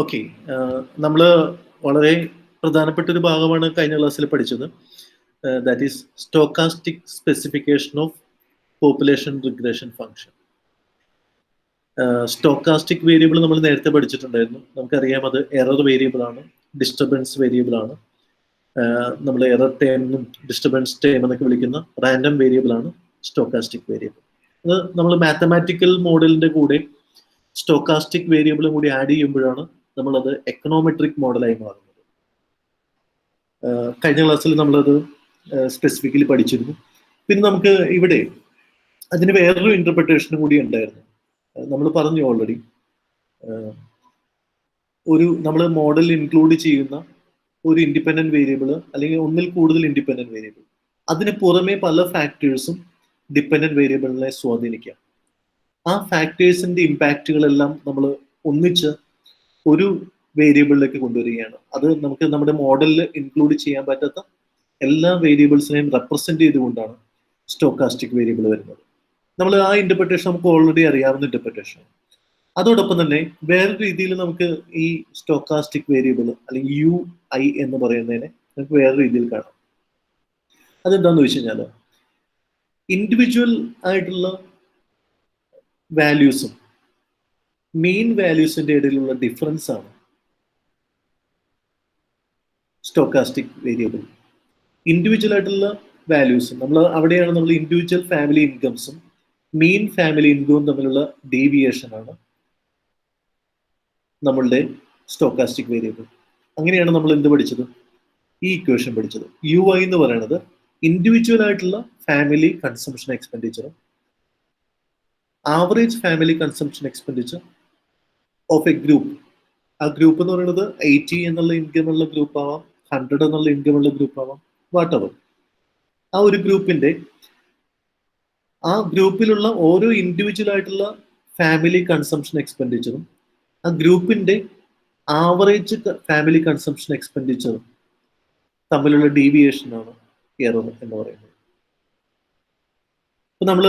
Okay. നമ്മൾ വളരെ പ്രധാനപ്പെട്ട ഒരു ഭാഗമാണ് കഴിഞ്ഞ ക്ലാസ്സിൽ പഠിച്ചത്. That is stochastic specification of population regression function. Stochastic variable നമ്മൾ നേരത്തെ പഠിച്ചിട്ടുണ്ടായിരുന്നു. നമുക്കറിയാം അത് എറർ വേരിയബിൾ ആണ്, ഡിസ്റ്റർബൻസ് വേരിയബിൾ ആണ്. നമ്മൾ എറർ ടേം എന്നും ഡിസ്റ്റർബൻസ് ടേം എന്നൊക്കെ വിളിക്കുന്ന റാൻഡം വേരിയബിൾ ആണ് സ്റ്റോക്കാസ്റ്റിക് വേരിയബിൾ. അത് നമ്മൾ മാത്തമാറ്റിക്കൽ മോഡലിന്റെ കൂടെ സ്റ്റോക്കാസ്റ്റിക് വേരിയബിളും കൂടി ആഡ് ചെയ്യുമ്പോഴാണ് നമ്മളത് എക്കണോമെട്രിക് മോഡലായി മാറുന്നത്. കഴിഞ്ഞ ക്ലാസ്സിൽ നമ്മളത് സ്പെസിഫിക്കലി പഠിച്ചിരുന്നു. പിന്നെ നമുക്ക് ഇവിടെ അതിന് വേറൊരു ഇന്റർപ്രിട്ടേഷനും കൂടി ഉണ്ടായിരുന്നു. നമ്മൾ പറഞ്ഞു ഓൾറെഡി, നമ്മൾ മോഡലിൽ ഇൻക്ലൂഡ് ചെയ്യുന്ന ഒരു ഇൻഡിപെൻഡന്റ് വേരിയബിൾ അല്ലെങ്കിൽ ഒന്നിൽ കൂടുതൽ ഇൻഡിപെൻഡന്റ് വേരിയബിൾ, അതിന് പുറമെ പല ഫാക്ടേഴ്സും ഡിപെൻഡന്റ് വേരിയബിളിനെ സ്വാധീനിക്കാം. ആ ഫാക്ടേഴ്സിന്റെ ഇമ്പാക്റ്റുകളെല്ലാം നമ്മൾ ഒന്നിച്ച് ഒരു വേരിയബിളിലേക്ക് കൊണ്ടുവരികയാണ്. അത് നമുക്ക് നമ്മുടെ മോഡലിൽ ഇൻക്ലൂഡ് ചെയ്യാൻ പറ്റാത്ത എല്ലാ വേരിയബിൾസിനെയും റെപ്രസെന്റ് ചെയ്തുകൊണ്ടാണ് സ്റ്റോക്കാസ്റ്റിക് വേരിയബിൾ വരുന്നത്. നമ്മൾ ആ ഇന്റർപ്രിട്ടേഷൻ നമുക്ക് ഓൾറെഡി അറിയാവുന്ന ഇന്റർപ്രിട്ടേഷൻ. അതോടൊപ്പം തന്നെ വേറെ രീതിയിൽ നമുക്ക് ഈ സ്റ്റോക്കാസ്റ്റിക് വേരിയബിൾ അല്ലെങ്കിൽ UI എന്ന് പറയുന്നതിനെ നമുക്ക് വേറെ രീതിയിൽ കാണാം. അതെന്താന്ന് വെച്ച് കഴിഞ്ഞാൽ ഇൻഡിവിജ്വൽ ആയിട്ടുള്ള വാല്യൂസും മെയിൻ വാല്യൂസിന്റെ ഇടയിലുള്ള ഡിഫറൻസ് ആണ് സ്റ്റോക്കാസ്റ്റിക് വേരിയബിൾ. ഇൻഡിവിജ്വൽ ആയിട്ടുള്ള വാല്യൂസും അവിടെയാണ് നമ്മൾ ഇൻഡിവിജ്വൽ ഫാമിലി ഇൻകംസും മെയിൻ ഫാമിലി ഇൻകവും തമ്മിലുള്ള ഡീവിയേഷൻ ആണ് നമ്മളുടെ സ്റ്റോക്കാസ്റ്റിക് വേരിയബിൾ. അങ്ങനെയാണ് നമ്മൾ എന്ത് പഠിച്ചത്? ഈ ഇക്വേഷൻ പഠിച്ചത്. UI എന്ന് പറയുന്നത് ഇൻഡിവിജ്വൽ ആയിട്ടുള്ള ഫാമിലി കൺസംഷൻ എക്സ്പെൻഡിച്ചറും average family consumption expenditure of a group. ആ ഗ്രൂപ്പ് എന്ന് പറയുന്നത് 80 എന്നുള്ള ഇൻകം ഉള്ള ഗ്രൂപ്പ് ആവാം, 100 എന്നുള്ള ഇൻകം ഉള്ള ഗ്രൂപ്പ് ആവാം, വാട്ടെവർ. ആ ഒരു ഗ്രൂപ്പിന്റെ ആ ഗ്രൂപ്പിലുള്ള ഓരോ ഇൻഡിവിജ്വൽ ആയിട്ടുള്ള ഫാമിലി കൺസംഷൻ എക്സ്പെൻഡിച്ചറും ആ ഗ്രൂപ്പിന്റെ ആവറേജ് ഫാമിലി കൺസംഷൻ എക്സ്പെൻഡിച്ചറും തമ്മിലുള്ള ഡീവിയേഷൻ ആണ് എറർ എന്ന് പറയുന്നത്. അപ്പൊ നമ്മൾ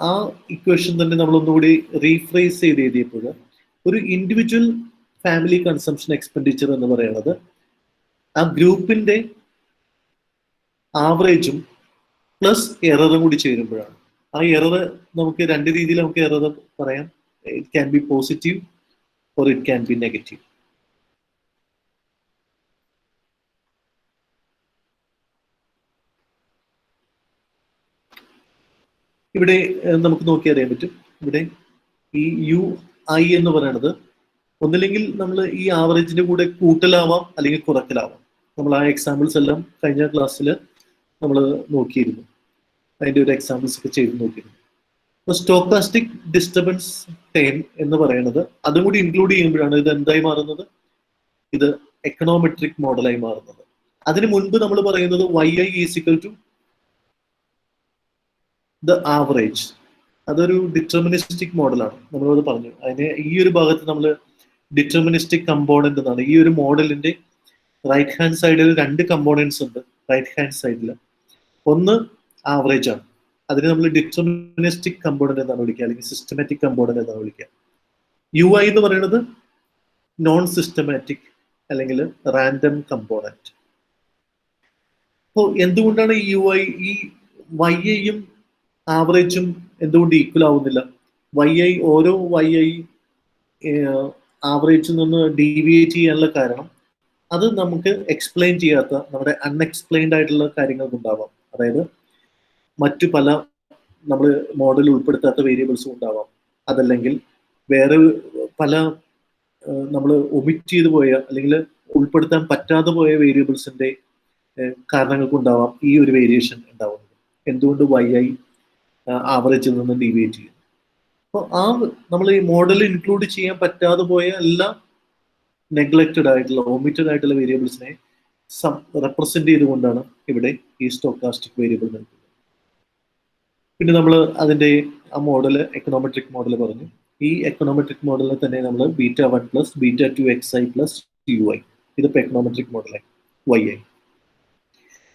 ആ ഇക്വേഷൻ തന്നെ നമ്മൾ ഒന്നുകൂടി റീഫ്രേസ് ചെയ്ത് എഴുതിയപ്പോൾ ഒരു ഇൻഡിവിജ്വൽ ഫാമിലി കൺസംഷൻ എക്സ്പെൻഡിച്ചർ എന്ന് പറയുന്നത് ആ ഗ്രൂപ്പിന്റെ ആവറേജും പ്ലസ് എററും കൂടി ചേരുമ്പോഴാണ്. ആ എറർ നമുക്ക് രണ്ട് രീതിയിൽ നമുക്ക് എറർ പറയാം. It can be positive or it can be negative. ഇവിടെ നമുക്ക് നോക്കി അറിയാൻ പറ്റും. ഇവിടെ ഈ UI എന്ന് പറയുന്നത് ഒന്നില്ലെങ്കിൽ നമ്മൾ ഈ ആവറേജിന്റെ കൂടെ കൂട്ടലാവാം അല്ലെങ്കിൽ കുറക്കലാവാം. നമ്മൾ ആ എക്സാമ്പിൾസ് എല്ലാം കഴിഞ്ഞ ക്ലാസ്സിൽ നമ്മൾ നോക്കിയിരുന്നു. അതിന്റെ ഒരു എക്സാമ്പിൾസ് ഒക്കെ ചെയ്ത് നോക്കിയിരുന്നു. അപ്പൊ സ്റ്റോക്കാസ്റ്റിക് ഡിസ്റ്റർബൻസ് ടേം എന്ന് പറയുന്നത് അതും കൂടി ഇൻക്ലൂഡ് ചെയ്യുമ്പോഴാണ് ഇത് എന്തായി മാറുന്നത്? ഇത് എക്കണോമെട്രിക് മോഡലായി മാറുന്നത്. അതിന് മുൻപ് നമ്മൾ പറയുന്നത് YI is equal to the average. അതൊരു ഡിറ്റർമിനിസ്റ്റിക് മോഡലാണ്. നമ്മളത് പറഞ്ഞു. അതിന് ഈ ഒരു ഭാഗത്ത് നമ്മൾ ഡിറ്റർമിനിസ്റ്റിക് കമ്പോണന്റ് എന്നാണ്. ഈ ഒരു മോഡലിന്റെ റൈറ്റ് ഹാൻഡ് സൈഡിൽ രണ്ട് കമ്പോണൻസ് ഉണ്ട്. റൈറ്റ് ഹാൻഡ് സൈഡിൽ ഒന്ന് ആവറേജ് ആണ്. അതിന് നമ്മൾ ഡിറ്റർമിനിസ്റ്റിക് കമ്പോണന്റ് എന്നാണ് വിളിക്കുക, അല്ലെങ്കിൽ സിസ്റ്റമാറ്റിക് കമ്പോണന്റ് എന്നാണ് വിളിക്കുക. UI എന്ന് പറയുന്നത് നോൺ സിസ്റ്റമാറ്റിക് അല്ലെങ്കിൽ റാൻഡം കമ്പോണന്റ്. അപ്പോൾ എന്തുകൊണ്ടാണ് ഈ UI ഈ YIയും ആവറേജും എന്തുകൊണ്ട് ഈക്വൽ ആവുന്നില്ല? ഓരോ YI ആവറേജിൽ നിന്ന് ഡീവിയേറ്റ് ചെയ്യാനുള്ള കാരണം അത് നമുക്ക് എക്സ്പ്ലെയിൻ ചെയ്യാത്ത നമ്മുടെ അൺഎക്സ്പ്ലെയിൻഡ് ആയിട്ടുള്ള കാര്യങ്ങൾ ഉണ്ടാവാം. അതായത് മറ്റു പല നമ്മൾ മോഡലിൽ ഉൾപ്പെടുത്താത്ത വേരിയബിൾസും ഉണ്ടാവാം. അതല്ലെങ്കിൽ വേറെ പല നമ്മൾ ഒമിറ്റ് ചെയ്തു പോയ അല്ലെങ്കിൽ ഉൾപ്പെടുത്താൻ പറ്റാതെ പോയ വേരിയബിൾസിന്റെ കാരണങ്ങൾക്കുണ്ടാവാം ഈ ഒരു വേരിയേഷൻ ഉണ്ടാവുന്നത്. എന്തുകൊണ്ട് YI ആവറേജിൽ നിന്ന് ഡീവിയേറ്റ് ചെയ്യും? അപ്പോൾ നമ്മൾ ഈ മോഡൽ ഇൻക്ലൂഡ് ചെയ്യാൻ പറ്റാതെ പോയ എല്ലാ നെഗ്ലക്റ്റഡ് ആയിട്ടുള്ള ഒമിറ്റഡ് ആയിട്ടുള്ള വേരിയബിൾസിനെ റെപ്രസെന്റ് ചെയ്തുകൊണ്ടാണ് ഇവിടെ ഈ സ്റ്റോക്കാസ്റ്റിക് വേരിയബിൾ നിൽക്കുന്നത്. പിന്നെ നമ്മൾ അതിന്റെ ആ മോഡൽ എക്കണോമെട്രിക് മോഡൽ പറഞ്ഞു. ഈ എക്കണോമെട്രിക് മോഡലിനെ തന്നെ നമ്മൾ β1 പ്ലസ് β2 xi പ്ലസ് UI. ഇതിപ്പോ എക്കണോമെട്രിക് മോഡലായി.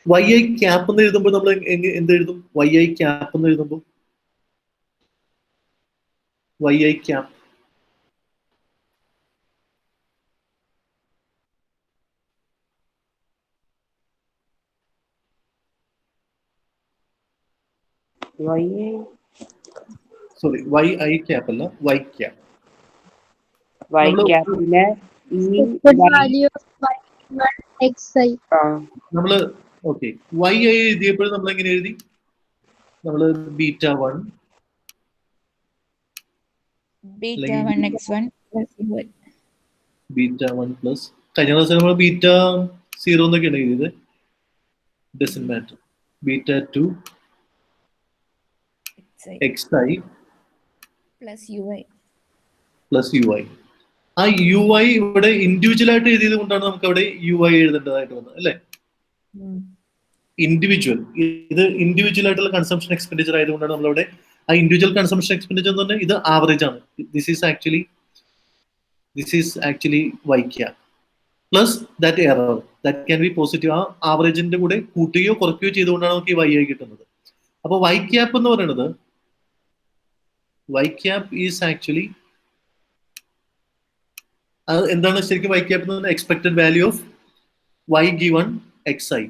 YI ക്യാപ്പ് എന്ന് എഴുതുമ്പോൾ നമ്മൾ എന്ത് എഴുതും? YI ക്യാപ്പ് എന്ന് എഴുതുമ്പോൾ YI cap sorry yi cap അല്ല y cap. y ക്യാപ്പിലെ value of y1 xi. നമ്മള് ഓക്കെ y ആയി എഴുതിയപ്പോൾ നമ്മൾ എങ്ങനെ എഴുതി? നമ്മള് β1 β1 x1 plus ui. β1 പ്ലസ് കഴിഞ്ഞ ക്ലാസ്സിൽ നമ്മൾ β0 എന്നൊക്കെയാണ് എഴുതിയത്. Doesn't matter. β2 xi plus ui. Plus ui. ആ ui ഇവിടെ ഇൻഡിവിജ്വൽ ആയിട്ട് എഴുതിയത് കൊണ്ടാണ് നമുക്ക് അവിടെ ui എഴുതേണ്ടതായിട്ട് വന്നത് അല്ലേ? ഇൻഡിവിജ്വൽ, ഇത് ഇൻഡിവിജ്വൽ ആയിട്ടുള്ള കൺസംഷൻ എക്സ്പെൻഡിച്ചർ ആയതുകൊണ്ടാണ് നമ്മളവിടെ ആ ഇൻഡിവിജ്വൽ കൺസംഷൻ എക്സ്പെൻഡിച്ചർ എന്ന് പറഞ്ഞാൽ ഇത് ആവറേജ് ആണ്. This is actually y cap plus that error that can be positive. ആ ആവറേജിന്റെ കൂടെ കൂട്ടുകയോ കുറയ്ക്കുകയോ ചെയ്തുകൊണ്ടാണ് നമുക്ക് ഈ y ആയി കിട്ടുന്നത്. അപ്പൊ y cap എന്ന് പറയുന്നത് y cap ഈസ് ആക്ച്വലി അത് എന്താണ് ശരിക്കും y cap എന്ന് പറഞ്ഞാൽ expected value of y given xi.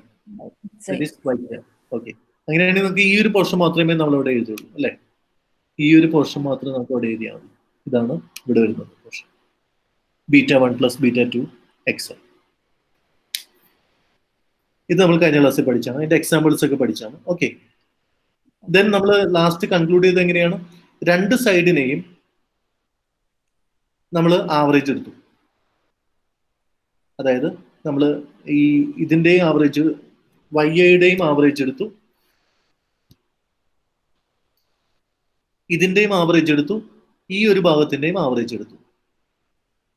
Okay, അങ്ങനെയാണെങ്കിൽ നമുക്ക് ഈ ഒരു പോർഷൻ മാത്രമേ നമ്മൾ ഇവിടെ എഴുതുള്ളൂ അല്ലെ? ഈ ഒരു പോർഷൻ മാത്രമേ നമുക്ക് അവിടെ എഴുതിയാൽ മതി. ഇതാണ് ഇവിടെ വരുന്നത് പോർഷൻ β1 പ്ലസ് β2 xi. ഇത് നമ്മൾ കഴിഞ്ഞ ക്ലാസ്സിൽ പഠിച്ചാണ്, അതിന്റെ എക്സാമ്പിൾസ് ഒക്കെ പഠിച്ചാണ്. ഓക്കെ, ദെൻ നമ്മൾ ലാസ്റ്റ് കൺക്ലൂഡ് ചെയ്ത് എങ്ങനെയാണ്? രണ്ട് സൈഡിനെയും നമ്മൾ ആവറേജ് എടുത്തു. അതായത് നമ്മൾ ഈ ഇതിന്റെയും ആവറേജ് വൈയുടെയും ആവറേജ് എടുത്തു, ഇതിന്റെയും ആവറേജ് എടുത്തു, ഈ ഒരു ഭാഗത്തിന്റെയും ആവറേജ് എടുത്തു.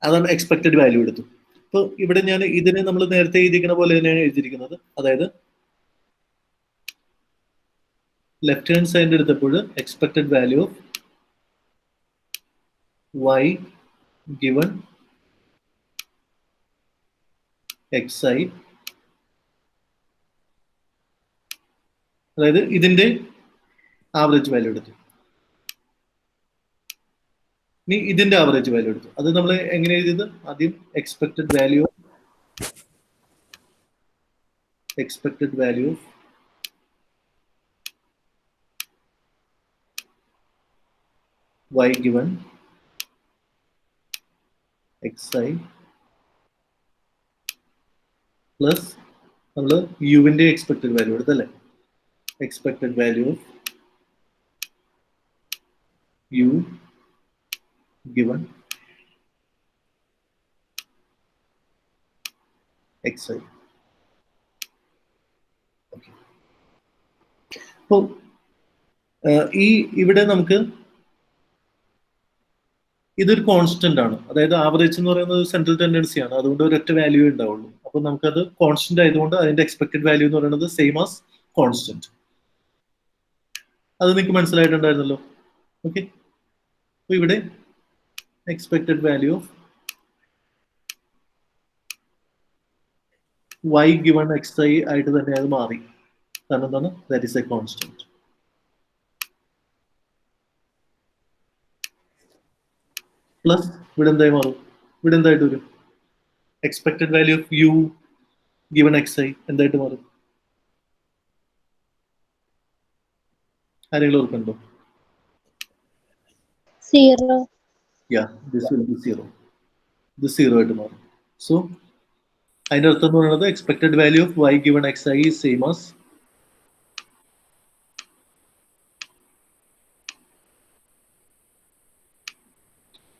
അതാണ് എക്സ്പെക്ടഡ് വാല്യൂ എടുത്തു. ഇപ്പൊ ഇവിടെ ഞാൻ ഇതിനെ നമ്മൾ നേരത്തെ എഴുതിയിരിക്കുന്ന പോലെ തന്നെയാണ് എഴുതിയിരിക്കുന്നത്. അതായത് ലെഫ്റ്റ് ഹാൻഡ് സൈഡ് എടുത്തപ്പോൾ expected value of y given xi, അതായത് ഇതിന്റെ ആവറേജ് വാല്യൂ എടുത്തു. ഇനി ഇതിന്റെ ആവറേജ് വാല്യൂ എടുത്തു. അത് നമ്മൾ എങ്ങനെ എഴുതിയത്? ആദ്യം expected value of y given xi plus നമ്മൾ യുവിന്റെ എക്സ്പെക്ടഡ് വാല്യൂ എടുത്തല്ലേ? Expected value of u given xi. അപ്പോൾ ഈ ഇവിടെ നമുക്ക് ഇതൊരു കോൺസ്റ്റന്റ് ആണ്. അതായത് ആവറേജ് എന്ന് പറയുന്നത് സെൻട്രൽ ടെൻഡൻസി ആണ്, അതുകൊണ്ട് ഒരൊറ്റ വാല്യൂ ഉണ്ടാവുള്ളൂ. അപ്പൊ നമുക്കത് കോൺസ്റ്റന്റ് ആയതുകൊണ്ട് അതിന്റെ എക്സ്പെക്ടഡ് വാല്യൂ എന്ന് പറയുന്നത് സെയിം ആസ് കോൺസ്റ്റന്റ്. അത് നിങ്ങൾക്ക് മനസ്സിലായിട്ടുണ്ടായിരുന്നല്ലോ. ഓക്കെ, അപ്പൊ ഇവിടെ expected value of y given xi ആയിട്ട് തന്നെ അത് മാറി. കാരണം എന്താണ്? That is A constant. Plus ഇവിടെ എന്തായി മാറും? ഇവിടെ എന്തായിട്ട് വരും? Expected value of u given xi എന്തായിട്ട് മാറും? ആരെങ്കിലും ഓർക്കുന്നുണ്ടോ? 0. Yeah, this will be 0. ഇത് 0 ആയിട്ട് മാറും. സോ അതിന്റെ അർത്ഥം എന്ന് പറയുന്നത് expected value of y given xi is same as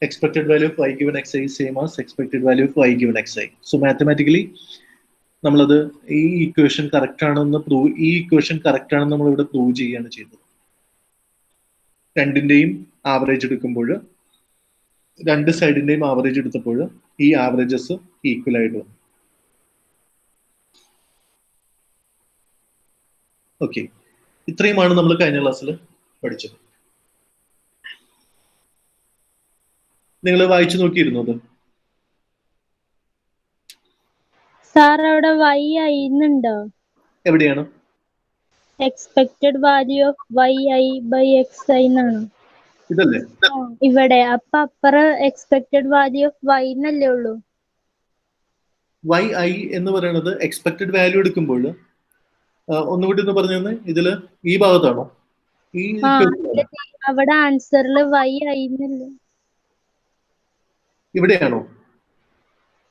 expected value of y given xi is same as expected value of y given xi. So mathematically നമ്മളത് ഈ equation correct ആണെന്ന് നമ്മൾ ഇവിടെ പ്രൂവ് ചെയ്യുകയാണ് ചെയ്തത്. രണ്ടിന്റെയും ആവറേജ് എടുക്കുമ്പോൾ, രണ്ട് സൈഡിന്റെയും ആവറേജ് എടുത്തപ്പോൾ ഈ ആവറേജസ് ഈക്വൽ ആയിട്ട് വന്നു. ഓക്കെ, ഇത്രയുമാണ് നമ്മൾ കഴിഞ്ഞ ക്ലാസ്സിൽ പഠിച്ചത്. നിങ്ങൾ വായിച്ചു നോക്കിയിരുന്നു അത്? സാർ അവിടെ y ആയിരുന്നുണ്ടോ? എവിടെയാണ്? Expected value of yi by xi എന്നാണ് ഇതല്ലേ? ഇവിടെ. അപ്പൊ അപ്പുറം എക്സ്പെക്ടഡ് വാല്യൂ ഓഫ് y എന്നല്ലേ ഉള്ളൂ? yi എന്ന് പറയുന്നത് എക്സ്പെക്ടഡ് വാല്യൂ എടുക്കുമ്പോൾ ഒന്നുകൂടി ഒന്ന് പറഞ്ഞു തന്നെ, ഇതില് ഈ ഭാഗത്താണോ? ഈ ആ equation അവിടെ ആൻസറിൽ y ആയിരുന്നല്ലോ. ഇവിടെയാണോ?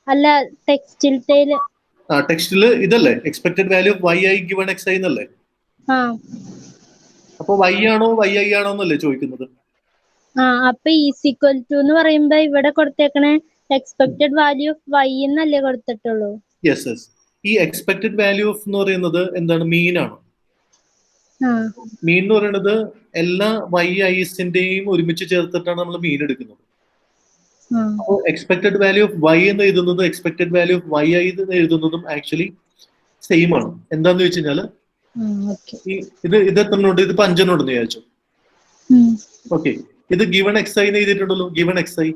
അല്ല, ടെക്സ്റ്റിലത്തേല്. ടെക്സ്റ്റിൽ ഇതല്ലേ expected value of Y I given X I എന്നല്ലേ? ആ അപ്പൊ വൈ ആണോ വൈ ഐ ആണോ എന്നല്ലേ ചോദിക്കുന്നത്? അപ്പൊ ഈക്വൽ ടു എന്ന് പറയുമ്പോ ഇവിടെ കൊടുത്തേക്കണേ എക്സ്പെക്ടഡ് വാല്യൂ ഓഫ് y എന്നല്ലേ കൊടുത്തിട്ടുള്ളൂ. Yes yes. ഈ എക്സ്പെക്ടഡ് വാല്യൂ ഓഫ് എന്ന് പറയുന്നത് എന്താണ്? മീൻ ആണ്. ആ മീൻ എന്ന് പറയുന്നത് എല്ലാ വൈ ഐസിന്റെയും ഒരുമിച്ച് ചേർത്തിട്ടാണ് നമ്മൾ മീൻ എടുക്കുന്നത്. ആ അപ്പോൾ എക്സ്പെക്ടഡ് വാല്യൂ ഓഫ് വൈ എന്ന് എഴുതുന്നത് expected value of Y I എന്ന് എഴുതുന്നതും ആക്ച്വലി സെയിം ആണ്. എന്താന്ന് വെച്ച് കഴിഞ്ഞാല് ഓക്കെ. ഇത് എത്ര ഉണ്ട്? ഇതിപ്പോ 5 ഉണ്ടെന്ന് വിചാരിച്ചു. ഓക്കെ, ഇത് ഗിവൺ എക്സ് ഐ എന്ന് എഴുതിയിട്ടുണ്ടല്ലോ, ഗിവൺ എക്സ് ഐ.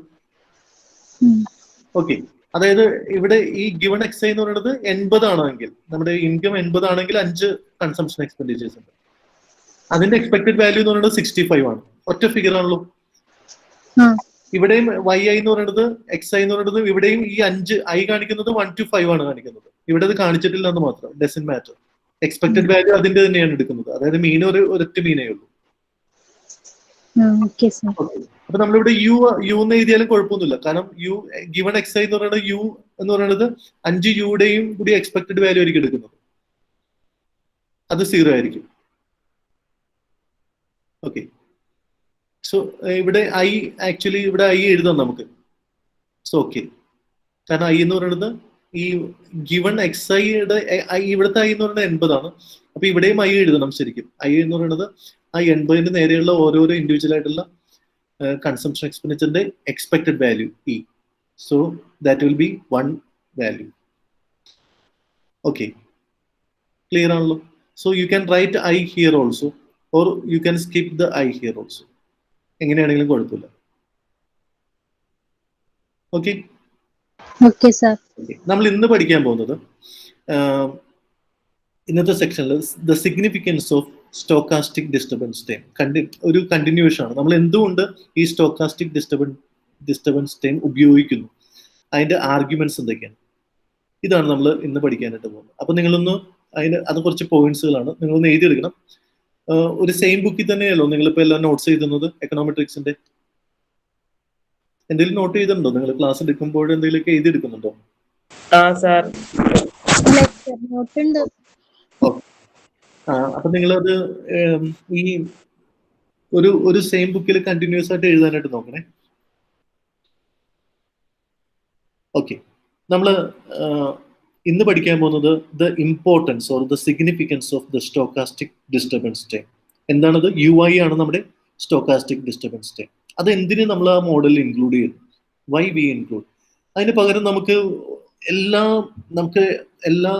ഓക്കെ, അതായത് ഇവിടെ ഈ ഗിവൺ എക്സ് ഐ എന്ന് പറയുന്നത് 80 ആണെങ്കിൽ, നമ്മുടെ ഇൻകം 80 ആണെങ്കിൽ 5 കൺസംഷൻ എക്സ്പെൻഡിച്ചേഴ്സ് ഉണ്ട്. അതിന്റെ എക്സ്പെക്ടഡ് വാല്യൂ എന്ന് പറയുന്നത് 65 ആണ്. ഒറ്റ ഫിഗർ ആണല്ലോ. ഇവിടെയും വൈ ഐ എന്ന് പറയുന്നത് എക്സ് ഐ എന്ന് പറയുന്നത് ഇവിടെയും ഈ 5 ഐ കാണിക്കുന്നത് 1 to 5 ആണ് കാണിക്കുന്നത്. ഇവിടെ അത് കാണിച്ചിട്ടില്ല എന്ന് മാത്രം. Doesn't matter. എക്സ്പെക്ടഡ് വാല്യൂ അതിന്റെ തന്നെയാണ് എടുക്കുന്നത്. അതായത് മീൻ ഒരൊറ്റ മീനേ ഉള്ളൂ. അപ്പൊ നമ്മളിവിടെ യു എന്ന് എഴുതിയാലും കുഴപ്പമൊന്നുമില്ല. കാരണം യു ഗിവൺ എക്സ് ഐ എന്ന് പറയുന്നത് യു എന്ന് പറയുന്നത് 5 യുടെയും കൂടി എക്സ്പെക്ടഡ് വാല്യൂ ആയിരിക്കും എടുക്കുന്നത്. അത് 0 ആയിരിക്കും. ഓക്കെ, സോ ഇവിടെ ഐ ആക്ച്വലി ഇവിടെ ഐ എഴുതാം നമുക്ക്. സോ ഓക്കെ, കാരണം ഐ എന്ന് പറയുന്നത് ഈ ഗിവൺ എക്സ് ഐയുടെ ഇവിടുത്തെ ഐ എന്ന് പറയുന്നത് 80 ആണ്. അപ്പൊ ഇവിടെയും ഐ എഴുതണം ശരിക്കും. ഐ എന്ന് പറയുന്നത് ആ 80ന്റെ നേരെയുള്ള ഓരോരോ ഇൻഡിവിജ്വൽ ആയിട്ടുള്ള കൺസംഷൻ എക്സ്പെൻഡിച്ചറിന്റെ expected value E. So that will be 1 value. Okay, clear ആണല്ലോ? So you can write I here also, or you can skip the I here also. എങ്ങനെയാണെങ്കിലും കുഴപ്പമില്ല. ഓക്കെ, നമ്മൾ ഇന്ന് പഠിക്കാൻ പോകുന്നത് ഇന്നത്തെ സെക്ഷനിൽ the significance of stochastic disturbance time ഒരു കണ്ടിന്യൂവേഷൻ ആണ്. നമ്മൾ എന്തുകൊണ്ട് ഈ സ്റ്റോക്കാസ്റ്റിക് ഡിസ്റ്റർബൻസ് ടൈം ഉപയോഗിക്കുന്നു, അതിന്റെ ആർഗ്യുമെന്റ്സ് എന്തൊക്കെയാണ്, ഇതാണ് നമ്മൾ ഇന്ന് പഠിക്കാനായിട്ട് പോകുന്നത്. അപ്പൊ നിങ്ങളൊന്ന് അത് കുറച്ച് പോയിന്റ്സുകളാണ്, നിങ്ങളൊന്ന് എഴുതിയെടുക്കണം. ഒരു സെയിം ബുക്കിൽ തന്നെയല്ലോ നിങ്ങളിപ്പോ എല്ലാം നോട്ട്സ് എഴുതുന്നത്? എക്കണോമെട്രിക്സിന്റെ എന്തെങ്കിലും നോട്ട് ചെയ്തിട്ടുണ്ടോ? നിങ്ങൾ ക്ലാസ് എടുക്കുമ്പോൾ എന്തെങ്കിലുമൊക്കെ എഴുതിയെടുക്കുന്നുണ്ടോ? അപ്പൊ നിങ്ങളത് ഈ ഒരു സെയിം ബുക്കിൽ കണ്ടിന്യൂസ് ആയിട്ട് എഴുതാനായിട്ട് നോക്കണേ. ഓക്കെ, നമ്മൾ ഇന്ന് പഠിക്കാൻ പോകുന്നത് the importance or the significance of the stochastic disturbance time. എന്താണത്? യു ഐ ആണ് നമ്മുടെ സ്റ്റോക്കാസ്റ്റിക് ഡിസ്റ്റർബൻസ് ടൈം. അത് എന്തിനു നമ്മൾ ആ മോഡലിൽ ഇൻക്ലൂഡ് ചെയ്യുന്നു? Why we include? അതിന് പകരം നമുക്ക് എല്ലാ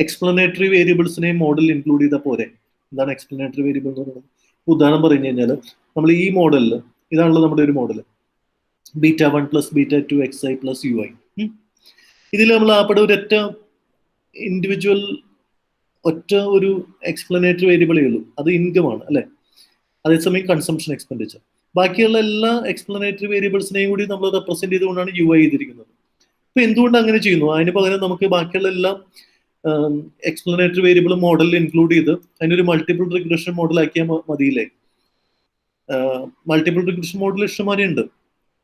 എക്സ്പ്ലനേറ്ററി വേരിയബിൾസിനെയും മോഡലിൽ ഇൻക്ലൂഡ് ചെയ്താൽ പോരെ? എന്താണ് എക്സ്പ്ലനേറ്ററി വേരിയബിൾ എന്ന് പറയുന്നത്? ഉദാഹരണം പറഞ്ഞു കഴിഞ്ഞാൽ നമ്മൾ ഈ മോഡലിൽ ഇതാണല്ലോ നമ്മുടെ ഒരു മോഡൽ, β1 + β2 xi + ui. ഇതിൽ നമ്മൾ ആപ്പടെ ഒരൊറ്റ ഇൻഡിവിജ്വൽ ഒരു എക്സ്പ്ലനേറ്ററി വേരിയബിളേ ഉള്ളൂ, അത് ഇൻകം ആണ് അല്ലെ? അതേസമയം കൺസംഷൻ എക്സ്പെൻഡിച്ചർ. ബാക്കിയുള്ള എല്ലാ എക്സ്പ്ലനേറ്ററി വേരിയബിൾസിനെയും കൂടി നമ്മൾ റെപ്രസെന്റ് ചെയ്തുകൊണ്ടാണ് യു ഐ ചെയ്തിരിക്കുന്നത്. അപ്പൊ എന്തുകൊണ്ട് അങ്ങനെ ചെയ്യുന്നു? അതിന് പകരം നമുക്ക് ബാക്കിയുള്ള എല്ലാ എക്സ്പ്ലനേറ്ററി വേരിയബിൾ മോഡലിൽ ഇൻക്ലൂഡ് ചെയ്ത് അതിനൊരു മൾട്ടിപ്പിൾ റിഗ്രഷൻ മോഡൽ ആക്കിയാൽ മതിയില്ലേ? മൾട്ടിപ്പിൾ റിഗ്രഷൻ മോഡൽ ഇഷ്ടംമാതിരി ഉണ്ട്.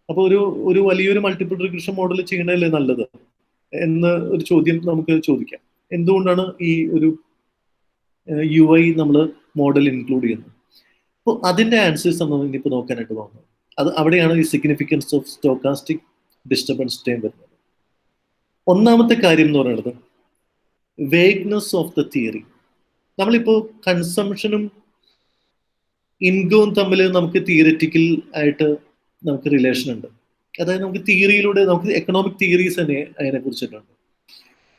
അപ്പൊ ഒരു വലിയൊരു മൾട്ടിപ്പിൾ റിഗ്രഷൻ മോഡൽ ചെയ്യണല്ലേ നല്ലത് എന്ന് ഒരു ചോദ്യം നമുക്ക് ചോദിക്കാം. എന്തുകൊണ്ടാണ് ഈ ഒരു യു ഐ നമ്മൾ മോഡൽ ഇൻക്ലൂഡ് ചെയ്യുന്നത്? അപ്പോൾ അതിന്റെ ആൻസേഴ്സ് ആണ് ഇനിയിപ്പോൾ നോക്കാനായിട്ട് പോകുന്നത്. അവിടെയാണ് ഈ significance of stochastic disturbance time വരുന്നത്. ഒന്നാമത്തെ കാര്യം എന്ന് പറയുന്നത് വേഗ്നെസ് ഓഫ് ദ തിയറി. നമ്മളിപ്പോൾ കൺസംഷനും ഇൻകവും തമ്മിൽ നമുക്ക് തിയറിറ്റിക്കൽ ആയിട്ട് നമുക്ക് റിലേഷൻ ഉണ്ട്. അതായത് നമുക്ക് തിയറിയിലൂടെ നമുക്ക് എക്കണോമിക് തിയറീസ് തന്നെ അതിനെ കുറിച്ചിട്ടുണ്ട്.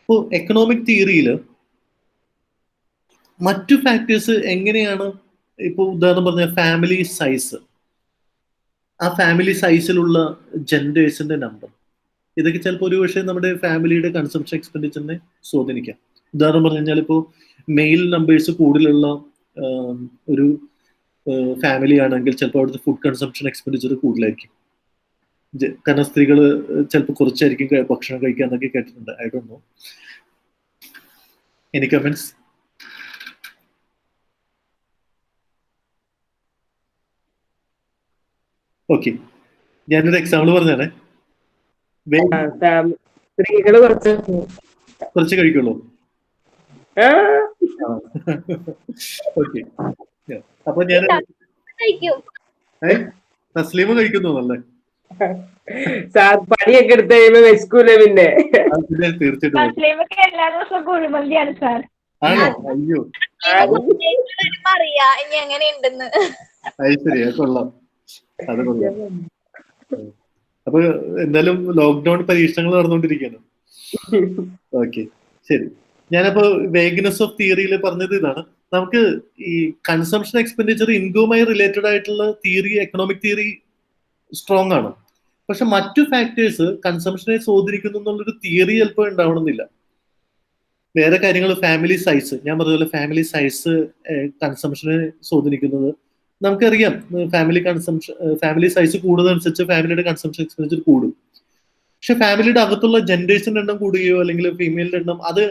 അപ്പോൾ എക്കണോമിക് തിയറിയിൽ മറ്റു ഫാക്ടേഴ്സ് എങ്ങനെയാണ്, ഇപ്പോൾ ഉദാഹരണം പറഞ്ഞ ഫാമിലി സൈസ്, ആ ഫാമിലി സൈസിലുള്ള ജെൻഡേഴ്സിന്റെ നമ്പർ, ഇതൊക്കെ ചിലപ്പോൾ ഒരു പക്ഷേ നമ്മുടെ ഫാമിലിയുടെ കൺസംഷൻ എക്സ്പെൻഡിച്ചറിനെ സ്വാധീനിക്കാം. ഉദാഹരണം പറഞ്ഞു കഴിഞ്ഞാൽ ഇപ്പോൾ മെയിൽ നമ്പേഴ്സ് കൂടുതലുള്ള ഒരു ഫാമിലി ആണെങ്കിൽ ചിലപ്പോൾ അവിടുത്തെ ഫുഡ് കൺസംഷൻ എക്സ്പെൻഡിച്ചർ കൂടുതലായിരിക്കും. കാരണം സ്ത്രീകൾ ചിലപ്പോൾ കുറച്ചായിരിക്കും ഭക്ഷണം കഴിക്കുക എന്നൊക്കെ കേട്ടിട്ടുണ്ട്. I don't know, any comments? Okay, ഞാനൊരു എക്സാമ്പിൾ പറഞ്ഞാണ്. സ്ത്രീകള് കുറച്ച് കഴിക്കുള്ളൂ. ആ, ഓക്കെ, അപ്പൊ ഞാൻ കഴിക്കും. തസ്ലീമ കഴിക്കുന്നു അല്ലേ? സാർ പണിയൊക്കെ എടുത്ത് കഴിയുമ്പോ വെസ്കൂല പിന്നെ. പിന്നെ തീർച്ചയായിട്ടും വരും. തസ്ലീമക്ക് എല്ലാ ദിവസവും കുഴിമന്തിയാണ് സാർ. ആണോ? അയ്യോ, അറിയാ ഇനി എങ്ങനെയുണ്ടെന്ന്. അത് ശരി, അത് കൊള്ളാം, അത് കൊള്ളാം. അപ്പൊ എന്തായാലും ലോക്ക്ഡൌൺ പരീക്ഷണങ്ങൾ നടന്നുകൊണ്ടിരിക്കുകയാണ്. ഓക്കെ, ശരി. ഞാനപ്പോ വേഗ്നെസ് ഓഫ് തിയറിയിൽ പറഞ്ഞത് ഇതാണ്. നമുക്ക് ഈ കൺസംഷൻ എക്സ്പെൻഡിച്ചർ ഇൻകവുമായി റിലേറ്റഡ് ആയിട്ടുള്ള തിയറി, എക്കണോമിക് തിയറി സ്ട്രോങ് ആണ്. പക്ഷെ മറ്റു ഫാക്ടേഴ്സ് കൺസംഷനെ സ്വാധീനിക്കുന്നു എന്നുള്ളൊരു തിയറി ചിലപ്പോൾ ഉണ്ടാവണമെന്നില്ല. വേറെ കാര്യങ്ങൾ, ഫാമിലി സൈസ്, ഞാൻ പറഞ്ഞ ഫാമിലി സൈസ് കൺസംഷനെ സ്വാധീനിക്കുന്നത് നമുക്കറിയാം. ഫാമിലി സൈസ് കൂടുന്നതനുസരിച്ച് ഫാമിലിയുടെ കൺസംഷൻ എക്സ്പെൻഡിച്ചർ കൂടും. പക്ഷെ ഫാമിലിയുടെ അകത്തുള്ള ജനറേഷൻ്റെ എണ്ണം കൂടുകയോ അല്ലെങ്കിൽ ഫീമെയിലിന്റെ എണ്ണം അത്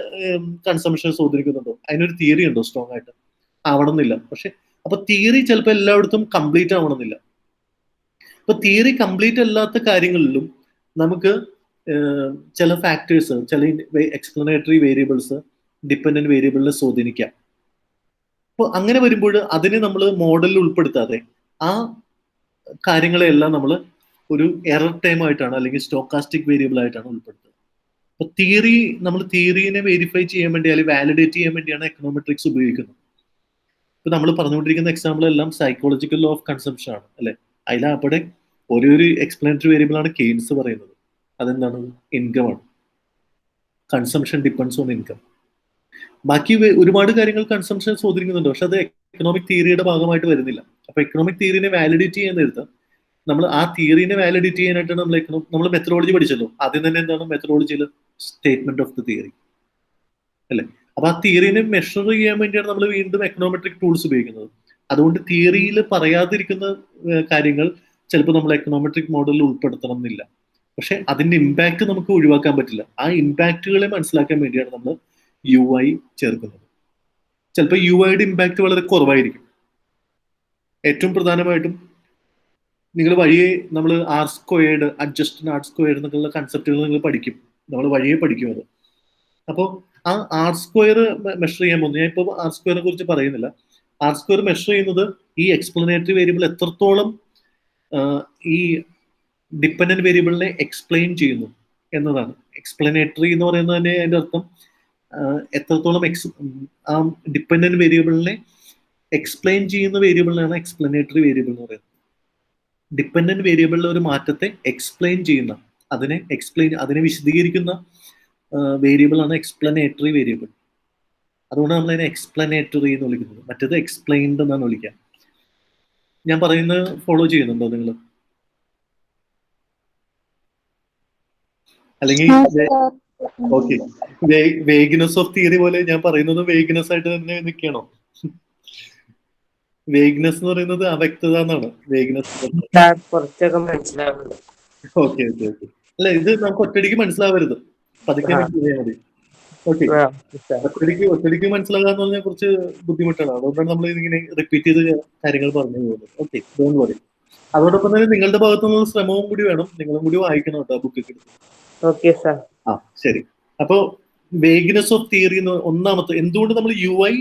കൺസംഷനെ സ്വാധീനിക്കുന്നുണ്ടോ? അതിനൊരു തിയറി ഉണ്ടോ സ്ട്രോങ് ആയിട്ട്? ആവണമെന്നില്ല. പക്ഷെ അപ്പൊ തിയറി ചിലപ്പോൾ എല്ലായിടത്തും കംപ്ലീറ്റ് ആവണമെന്നില്ല. അപ്പൊ തിയറി കംപ്ലീറ്റ് അല്ലാത്ത കാര്യങ്ങളിലും നമുക്ക് ചില ഫാക്ടേഴ്സ്, ചില എക്സ്പ്ലനേറ്ററി വേരിയബിൾസ് ഡിപ്പെൻഡന്റ് വേരിയബിളിനെ സ്വാധീനിക്കാം. അപ്പോൾ അങ്ങനെ വരുമ്പോൾ അതിനെ നമ്മൾ മോഡലിൽ ഉൾപ്പെടുത്താതെ ആ കാര്യങ്ങളെല്ലാം നമ്മൾ ഒരു എറർ ടൈം ആയിട്ടാണ് അല്ലെങ്കിൽ സ്റ്റോക്കാസ്റ്റിക് വേരിയബിൾ ആയിട്ടാണ് ഉൾപ്പെടുത്തുന്നത്. അപ്പൊ തിയറി, നമ്മൾ തിയറിനെ വെരിഫൈ ചെയ്യാൻ വേണ്ടി അല്ലെങ്കിൽ വാലിഡേറ്റ് ചെയ്യാൻ വേണ്ടിയാണ് എക്കണോമെട്രിക്സ് ഉപയോഗിക്കുന്നത്. ഇപ്പൊ നമ്മൾ പറഞ്ഞുകൊണ്ടിരിക്കുന്ന എക്സാമ്പിൾ എല്ലാം സൈക്കോളജിക്കൽ ലോ ഓഫ് കൺസംഷൻ ആണ് അല്ലെ? അതിലവിടെ ഒരു എക്സ്പ്ലനേറ്ററി വേരിയബിൾ ആണ് കെയ്ൻസ് പറയുന്നത്. അതെന്താണ്? ഇൻകം ആണ്. Consumption depends on income. ബാക്കി ഒരുപാട് കാര്യങ്ങൾ കൺസംഷൻ സ്വാധീനിക്കുന്നുണ്ട്, പക്ഷെ അത് എക്കണോമിക് തിയറിയുടെ ഭാഗമായിട്ട് വരുന്നില്ല. അപ്പൊ എക്കണോമിക് തിയറിനെ വാലിഡേറ്റ് ചെയ്യാൻ നേരത്ത് നമ്മൾ ആ തിയറിനെ വാലിഡേറ്റ് ചെയ്യാനായിട്ടാണ് നമ്മൾ മെത്തഡോളജി പഠിച്ചല്ലോ. ആദ്യം തന്നെ എന്താണ് മെത്തഡോളജിയിൽ? സ്റ്റേറ്റ്മെന്റ് ഓഫ് ദി തിയറി അല്ലെ? അപ്പൊ ആ തിയറിനെ മെഷർ ചെയ്യാൻ വേണ്ടിയാണ് നമ്മൾ വീണ്ടും എക്കണോമെട്രിക് ടൂൾസ് ഉപയോഗിക്കുന്നത്. അതുകൊണ്ട് തിയറിയിൽ പറയാതിരിക്കുന്ന കാര്യങ്ങൾ ചിലപ്പോൾ നമ്മൾ എക്കണോമെട്രിക് മോഡലിൽ ഉൾപ്പെടുത്തണം എന്നില്ല. പക്ഷെ അതിന്റെ ഇമ്പാക്ട് നമുക്ക് ഒഴിവാക്കാൻ പറ്റില്ല. ആ ഇമ്പാക്റ്റുകളെ മനസ്സിലാക്കാൻ വേണ്ടിയാണ് നമ്മൾ UI ചേർക്കുന്നത്. ചിലപ്പോൾ UIയുടെ ഇമ്പാക്ട് വളരെ കുറവായിരിക്കും. ഏറ്റവും പ്രധാനമായിട്ടും നിങ്ങൾ വഴിയെ നമ്മൾ R², അഡ്ജസ്റ്റഡ് R² എന്നൊക്കെയുള്ള കൺസെപ്റ്റുകൾ നിങ്ങൾ പഠിക്കും. നമ്മൾ വഴിയെ പഠിക്കും അത്. അപ്പോൾ ആ R² മെഷർ ചെയ്യാൻ പോകുന്നു. ഞാൻ ഇപ്പോൾ R² കുറിച്ച് പറയുന്നില്ല. R² മെഷർ ചെയ്യുന്നത് ഈ എക്സ്പ്ലനേറ്ററി വേരിയബിൾ എത്രത്തോളം ഈ ഡിപ്പെൻഡന്റ് വേരിയബിളിനെ എക്സ്പ്ലെയിൻ ചെയ്യുന്നു എന്നതാണ്. എക്സ്പ്ലനേറ്ററി എന്ന് പറയുന്നത് തന്നെ അതിന്റെ അർത്ഥം എത്രത്തോളം ആ ഡിപ്പെൻഡന്റ് വേരിയബിളിനെ എക്സ്പ്ലെയിൻ ചെയ്യുന്ന വേരിയബിളിനാണ് എക്സ്പ്ലനേറ്ററി വേരിയബിൾ എന്ന് പറയുന്നത്. ഡിപ്പെൻഡന്റ് വേരിയബിളിലെ ഒരു മാറ്റത്തെ എക്സ്പ്ലെയിൻ ചെയ്യുന്ന, അതിനെ വിശദീകരിക്കുന്ന വേരിയബിൾ ആണ് എക്സ്പ്ലനേറ്ററി വേരിയബിൾ. അതുകൊണ്ട് നമ്മൾ അതിനെ എക്സ്പ്ലനേറ്ററി എന്ന് വിളിക്കുന്നത്. മറ്റേത് എക്സ്പ്ലെയിൻഡ് എന്നാണ് വിളിക്കുക. ഞാൻ പറയുന്നത് ഫോളോ ചെയ്യുന്നുണ്ടോ നിങ്ങൾ? അല്ലെങ്കിൽ ഓക്കെ, വേഗ്നെസ് ഓഫ് തിയറി പോലെ ഞാൻ പറയുന്നത് വേഗ്നെസ് ആയിട്ട് തന്നെ നിൽക്കണോ? വേഗ്നെസ് എന്ന് പറയുന്നത് അവ്യക്തത എന്നാണ്. വേഗ്നെസ് കുറച്ചൊക്കെ മനസ്സിലാവുന്നു. ഓക്കെ, അല്ല ഇത് നമുക്ക് ഒറ്റടിക്ക് മനസ്സിലാവരുത്, പതുക്കെ മനസ്സിലായാൽ മതി. ഓക്കെ, ഒറ്റടിക്ക് മനസ്സിലാകാന്ന് പറഞ്ഞാൽ കുറച്ച് ബുദ്ധിമുട്ടാണ്. അതുകൊണ്ടാണ് നമ്മൾ ഇതിങ്ങനെ റിപ്പീറ്റ് ചെയ്ത് കാര്യങ്ങൾ പറഞ്ഞു പോകുന്നത്. Okay, don't worry. അതോടൊപ്പം തന്നെ നിങ്ങളുടെ ഭാഗത്തു നിന്നുള്ള ശ്രമവും കൂടി വേണം. നിങ്ങളും കൂടി വായിക്കണം കേട്ടോ ബുക്കൊക്കെ. Okay sir. ആ ശരി. അപ്പോ വേഗ്നെസ് ഓഫ് തിയറി എന്ന് ഒന്നാമത്തെ, എന്തുകൊണ്ട് നമ്മൾ UI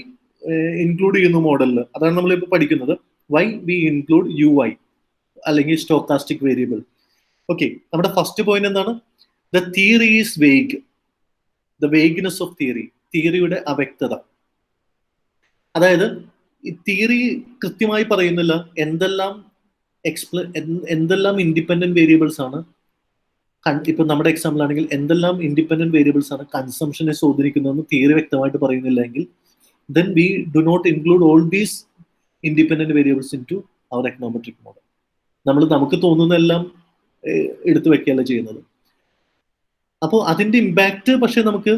ഇൻക്ലൂഡ് ചെയ്യുന്നു മോഡലിൽ, അതാണ് നമ്മളിപ്പോൾ പഠിക്കുന്നത്. വൈ വി ഇൻക്ലൂഡ് UI അല്ലെങ്കിൽ സ്റ്റോക്കാസ്റ്റിക് വേരിയബിൾ. ഓക്കെ, നമ്മുടെ ഫസ്റ്റ് പോയിന്റ് എന്താണ്? The theory is vague. The vagueness of theory, തിയറിയുടെ അവ്യക്തത. അതായത് ഈ തിയറി കൃത്യമായി പറയുന്നില്ല എന്തെല്ലാം ഇൻഡിപെൻഡന്റ് വേരിയബിൾസ് ആണ്. ഇപ്പൊ നമ്മുടെ എക്സാമ്പിൾ ആണെങ്കിൽ എന്തെല്ലാം ഇൻഡിപെൻഡന്റ് വേരിയബിൾസ് ആണ് കൺസംഷനെ സ്വാധീനിക്കുന്നതെന്ന് തിയറി വ്യക്തമായിട്ട് പറയുന്നില്ലെങ്കിൽ then we do not include all these independent variables into our econometric model. നമുക്ക് തോന്നുന്നതെല്ലാം എടുത്തു വെക്കുകയല്ല ചെയ്യുന്നത്. അപ്പോൾ അതിന്റെ ഇമ്പാക്ട്, പക്ഷെ നമുക്ക്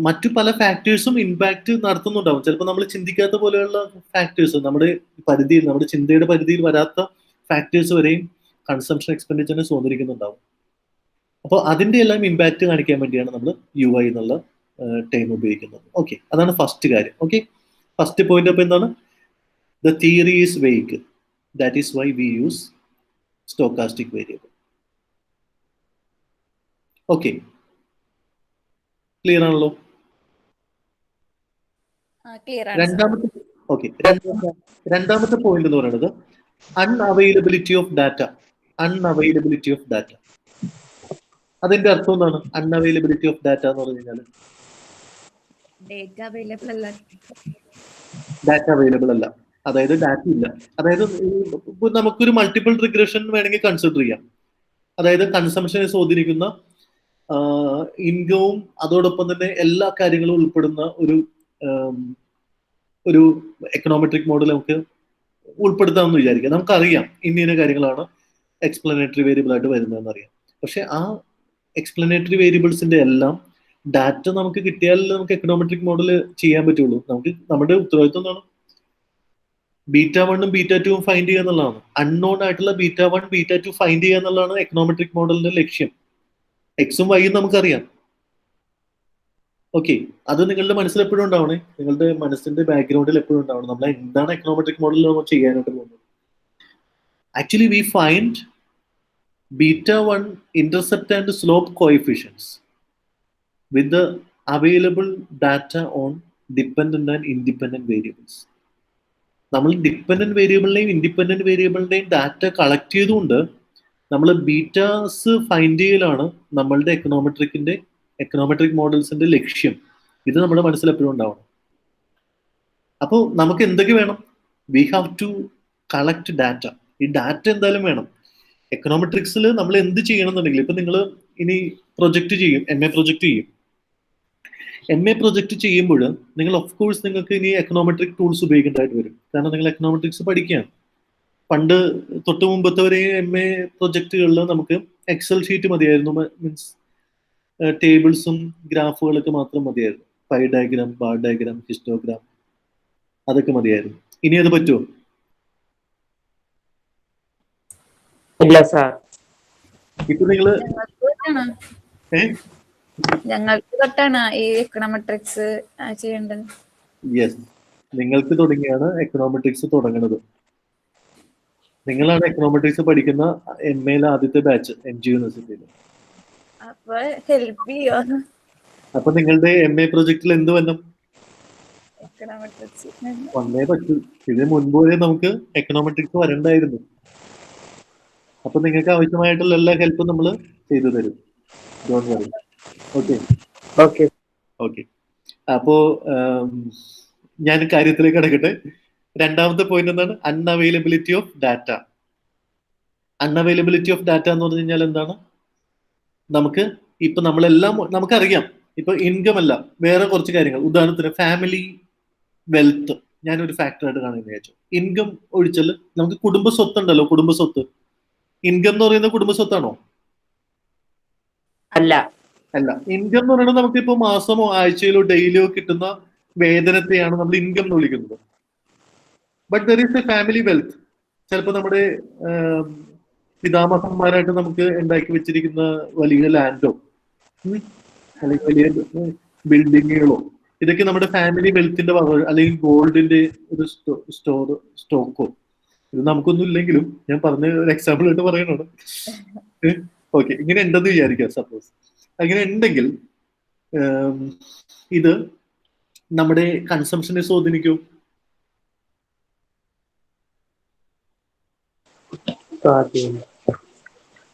മറ്റു പല ഫാക്ടേഴ്സും ഇമ്പാക്ട് നടത്തുന്നുണ്ടാവും. ചിലപ്പോൾ നമ്മൾ ചിന്തിക്കാത്ത പോലെയുള്ള ഫാക്ടേഴ്സ്, നമ്മുടെ ചിന്തയുടെ പരിധിയിൽ വരാത്ത ഫാക്ടേഴ്സ് വരെയും കൺസംഷൻ എക്സ്പെൻഡിച്ചറിനെ സ്വാധീനിക്കുന്നുണ്ടാവും. അപ്പോൾ അതിന്റെ എല്ലാം ഇമ്പാക്ട് കാണിക്കാൻ വേണ്ടിയാണ് നമ്മൾ UI എന്നുള്ള ടൈം ഉപയോഗിക്കുന്നത്. ഓക്കെ, അതാണ് ഫസ്റ്റ് കാര്യം. Okay, first point. അപ്പോൾ എന്താണ്? The theory is vague, that is why we use stochastic variable. Okay, clear ആണല്ലോ? ക്ലിയർ ആണ്. രണ്ടാമത്തെ ഓക്കെ, രണ്ടാമത്തെ പോയിന്റ് എന്ന് പറയുന്നത് unavailability of data. Unavailability of data, അതിന്റെ അർത്ഥം എന്താണ്? അൺഅവൈലബിലിറ്റി ഓഫ് ഡാറ്റ എന്ന് പറഞ്ഞു കഴിഞ്ഞാൽ ഡേറ്റ അവൈലബിൾ അല്ല. ഡാറ്റ അവൈലബിൾ അല്ല, അതായത് ഡാറ്റ ഇല്ല. അതായത് നമുക്കൊരു മൾട്ടിപ്പിൾ റിഗ്രഷൻ വേണമെങ്കിൽ കൺസിഡർ ചെയ്യാം. അതായത് കൺസംഷനെ സ്വാധീനിക്കുന്ന ഇൻകവും അതോടൊപ്പം തന്നെ എല്ലാ കാര്യങ്ങളും ഉൾപ്പെടുന്ന ഒരു എക്കണോമെട്രിക് മോഡൽ നമുക്ക് ഉൾപ്പെടുത്താമെന്ന് വിചാരിക്കാം. നമുക്കറിയാം ഇന്ന കാര്യങ്ങളാണ് എക്സ്പ്ലനേറ്ററി വേരിയബിൾ ആയിട്ട് വരുന്നതെന്ന് അറിയാം. പക്ഷെ ആ എക്സ്പ്ലനേറ്ററി വേരിയബിൾസിന്റെ എല്ലാം ഡാറ്റ നമുക്ക് കിട്ടിയാൽ നമുക്ക് എക്കണോമെട്രിക് മോഡൽ ചെയ്യാൻ പറ്റുള്ളൂ. നമുക്ക് നമ്മുടെ ഉത്തരവാദിത്വം എന്താണ്? β1 ഉം β2 ഉം ഫൈൻഡ് ചെയ്യുക എന്നുള്ളതാണ്. അൺനോൺ ആയിട്ടുള്ള β1 β2 ഫൈൻഡ് ചെയ്യുക എന്നുള്ളതാണ് എക്കണോമെട്രിക് മോഡലിന്റെ ലക്ഷ്യം. എക്സും വൈയും നമുക്കറിയാം. ഓക്കെ, അത് നിങ്ങളുടെ മനസ്സിൽ എപ്പോഴും ഉണ്ടാവണേ, നിങ്ങളുടെ മനസ്സിന്റെ ബാക്ക്ഗ്രൗണ്ടിൽ എപ്പോഴും ഉണ്ടാവണം. നമ്മൾ എന്താണ് എക്കണോമെട്രിക് മോഡലിൽ നമ്മൾ ചെയ്യാനായിട്ട് പോകുന്നത്? Actually we find β1 intercept and slope coefficients with the available data on dependent and independent variables. നമ്മൾ ഡിപ്പെൻഡന്റ് വേരിയബിളിനെയും ഇൻഡിപെൻഡന്റ് വേരിയബിളിന്റെയും ഡാറ്റ കളക്ട് ചെയ്തുകൊണ്ട് നമ്മൾ ബീറ്റാസ് ഫൈൻഡ് ചെയ്യലാണ് നമ്മളുടെ എക്കണോമെട്രിക് മോഡൽസിന്റെ ലക്ഷ്യം. ഇത് നമ്മുടെ മനസ്സിൽ എപ്പോഴും ഉണ്ടാവണം. അപ്പോൾ നമുക്ക് എന്തൊക്കെ വേണം? We have to collect data. ഈ ഡാറ്റ എന്തായാലും വേണം. എക്കണോമെട്രിക്സിൽ നമ്മൾ എന്ത് ചെയ്യണം എന്നുണ്ടെങ്കിൽ, ഇപ്പൊ നിങ്ങൾ ഇനി പ്രൊജക്ട് ചെയ്യും, MA പ്രൊജക്ട് ചെയ്യും. MA പ്രൊജക്ട് ചെയ്യുമ്പോൾ നിങ്ങൾ ഓഫ് കോഴ്സ് നിങ്ങൾക്ക് ഇനി എക്കണോമെട്രിക് ടൂൾസ് ഉപയോഗിക്കേണ്ടതായിട്ട് വരും. കാരണം നിങ്ങൾ എക്കണോമെട്രിക്സ് പഠിക്കുകയാണ്. പണ്ട് തൊട്ട് മുമ്പത്തെ വരെ MA പ്രൊജക്റ്റുകളിൽ നമുക്ക് എക്സൽ ഷീറ്റ് മതിയായിരുന്നു. മീൻസ് ടേബിൾസും ഗ്രാഫുകളൊക്കെ മാത്രം മതിയായിരുന്നു. Pi diagram, bar diagram, histogram, അതൊക്കെ മതിയായിരുന്നു. ഇനി അത് പറ്റുമോ? ഇല്ല സാർ. ഇപ്പൊ നിങ്ങള് ഞങ്ങൾക്ക് തൊട്ടാണ് ഈ എക്കണോമെട്രിക്സ് ചെയ്യേണ്ടത്. യെസ്, നിങ്ങൾക്ക് തുടങ്ങിയാണ് എക്കണോമെട്രിക്സ് തുടങ്ങുന്നത്. നിങ്ങളാണ് എക്കണോമെട്രിക്സ് പഠിക്കുന്ന MA ആദ്യത്തെ ബാച്ച് MG യൂണിവേഴ്സിറ്റിയിൽ. അപ്പൊ ഹെൽപ്പ് ചെയ്യോ? അപ്പൊ നിങ്ങളുടെ MA പ്രൊജക്റ്റിൽ എന്ത് വരണം? എക്കണോമെട്രിക്സ് വന്നേ പറ്റൂ. ഇതിന് മുൻപ് വരെ നമുക്ക് എക്കണോമെട്രിക്സ് വരണ്ടായിരുന്നു. അപ്പൊ നിങ്ങൾക്ക് ആവശ്യമായിട്ടുള്ള എല്ലാ ഹെൽപ്പും നമ്മൾ ചെയ്തു തരും. Don't worry. Okay okay okay. അപ്പോ ഞാൻ കാര്യത്തിലേക്ക് കിടക്കട്ടെ. രണ്ടാമത്തെ പോയിന്റ് എന്താണ്? Unavailability of data. Unavailability of data എന്ന് പറഞ്ഞു കഴിഞ്ഞാൽ എന്താണ്? നമുക്ക് ഇപ്പൊ നമ്മളെല്ലാം നമുക്കറിയാം. ഇപ്പൊ ഇൻകം അല്ല, വേറെ കുറച്ച് കാര്യങ്ങൾ, ഉദാഹരണത്തിന് ഫാമിലി വെൽത്ത് ഞാനൊരു ഫാക്ടറായിട്ട് കാണുന്നത് വിചാരിച്ചു. ഇൻകം ഒഴിച്ചാൽ നമുക്ക് കുടുംബ സ്വത്ത് ഉണ്ടല്ലോ. കുടുംബ സ്വത്ത്, ഇൻകം എന്ന് പറയുന്നത് കുടുംബ സ്വത്താണോ? അല്ല. അല്ല. ഇൻകം എന്ന് പറയുന്നത് നമുക്കിപ്പോ മാസമോ ആഴ്ചയിലോ ഡെയിലിയോ കിട്ടുന്ന വേതനത്തെയാണ് നമ്മൾ ഇൻകം എന്ന് വിളിക്കുന്നത്. But there is A family wealth. ചിലപ്പോൾ നമ്മുടെ പിതാമഹന്മാരായിട്ട് നമുക്ക് ഉണ്ടാക്കി വെച്ചിരിക്കുന്ന വലിയ ലാൻഡോ അല്ലെങ്കിൽ വലിയ ബിൽഡിങ്ങുകളോ, ഇതൊക്കെ നമ്മുടെ ഫാമിലി വെൽത്തിന്റെ വക, അല്ലെങ്കിൽ ഗോൾഡിന്റെ ഒരു സ്റ്റോക്കോ. ഇത് നമുക്കൊന്നും ഇല്ലെങ്കിലും ഞാൻ പറഞ്ഞ ഒരു എക്സാമ്പിൾ ആയിട്ട് പറയണോ. ഓക്കെ, ഇങ്ങനെ ഉണ്ടെന്ന് വിചാരിക്കാം. സപ്പോസ് അങ്ങനെ ഉണ്ടെങ്കിൽ ഇത് നമ്മുടെ കൺസംഷനെ സ്വാധീനിക്കും.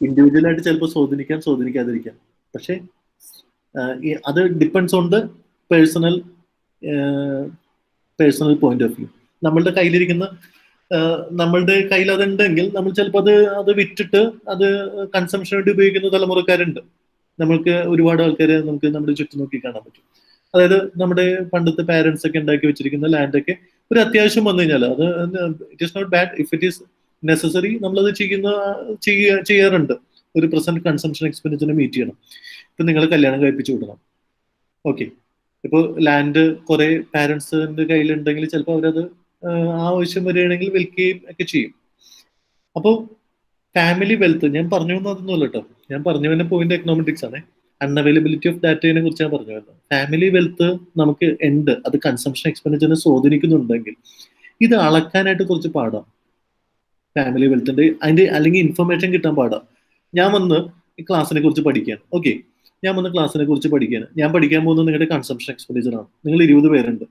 ഇൻഡിവിജ്വൽ ആയിട്ട് ചിലപ്പോൾ സ്വാധീനിക്കാതിരിക്കാം. പക്ഷെ അത് depends on the personal point of view. നമ്മളുടെ കയ്യിലിരിക്കുന്ന നമ്മളുടെ കയ്യിൽ അതുണ്ടെങ്കിൽ നമ്മൾ ചിലപ്പോൾ അത് വിറ്റിട്ട് അത് കൺസംഷന് വേണ്ടി ഉപയോഗിക്കുന്ന തലമുറക്കാരുണ്ട്. നമ്മൾക്ക് ഒരുപാട് ആൾക്കാരെ നമുക്ക് നമ്മുടെ ചുറ്റും നോക്കി കാണാൻ പറ്റും. അതായത് നമ്മുടെ പണ്ടത്തെ പാരന്റ്സ് ഒക്കെ ഉണ്ടാക്കി വെച്ചിരിക്കുന്ന ലാൻഡൊക്കെ ഒരു അത്യാവശ്യം വന്നു കഴിഞ്ഞാൽ അത് it is not bad. If it is necessary നമ്മളത് ചെയ്യാറുണ്ട്. ഒരു പ്രസന്റ് കൺസംഷൻ എക്സ്പെൻഡിച്ചറിനെ മീറ്റ് ചെയ്യണം. ഇപ്പൊ നിങ്ങൾ കല്യാണം കഴിപ്പിച്ചു വിടണം. ഓക്കെ, ഇപ്പോൾ ലാൻഡ് കുറെ പാരന്റ്സിന്റെ കയ്യിലുണ്ടെങ്കിൽ ചിലപ്പോൾ അവരത് ആവശ്യം വരികയാണെങ്കിൽ വിൽക്കുകയും ഒക്കെ ചെയ്യും. അപ്പോൾ ഫാമിലി വെൽത്ത് ഞാൻ പറഞ്ഞു വന്നത് അതൊന്നുമല്ല കേട്ടോ. ഞാൻ പറഞ്ഞു വരുന്ന പോയിന്റ് എക്കണോമെട്രിക്സ് ആണ്. അൺഅവൈലബിലിറ്റി ഓഫ് ഡാറ്റയെ കുറിച്ച് ഞാൻ പറഞ്ഞു വരുന്നത്. ഫാമിലി വെൽത്ത് നമുക്ക് ഉണ്ട്, അത് കൺസംഷൻ എക്സ്പെൻഡിച്ചറിനെ സ്വാധീനിക്കുന്നുണ്ടെങ്കിൽ ഇത് അളക്കാനായിട്ട് കുറച്ച് പാടാണ്. ഫാമിലി വെൽത്തിന്റെ അതിന്റെ അല്ലെങ്കിൽ ഇൻഫർമേഷൻ കിട്ടാൻ പാടാം. ഞാൻ വന്ന് ഈ ക്ലാസ്സിനെ കുറിച്ച് പഠിക്കുകയാണ്. ഓക്കെ, ഞാൻ വന്ന് ക്ലാസ്സിനെ കുറിച്ച് പഠിക്കുകയാണ്. ഞാൻ പഠിക്കാൻ പോകുന്നത് നിങ്ങളുടെ കൺസംഷൻ എക്സ്പെൻഡിച്ചർ ആണ്. നിങ്ങൾ 20 പേരുണ്ട്.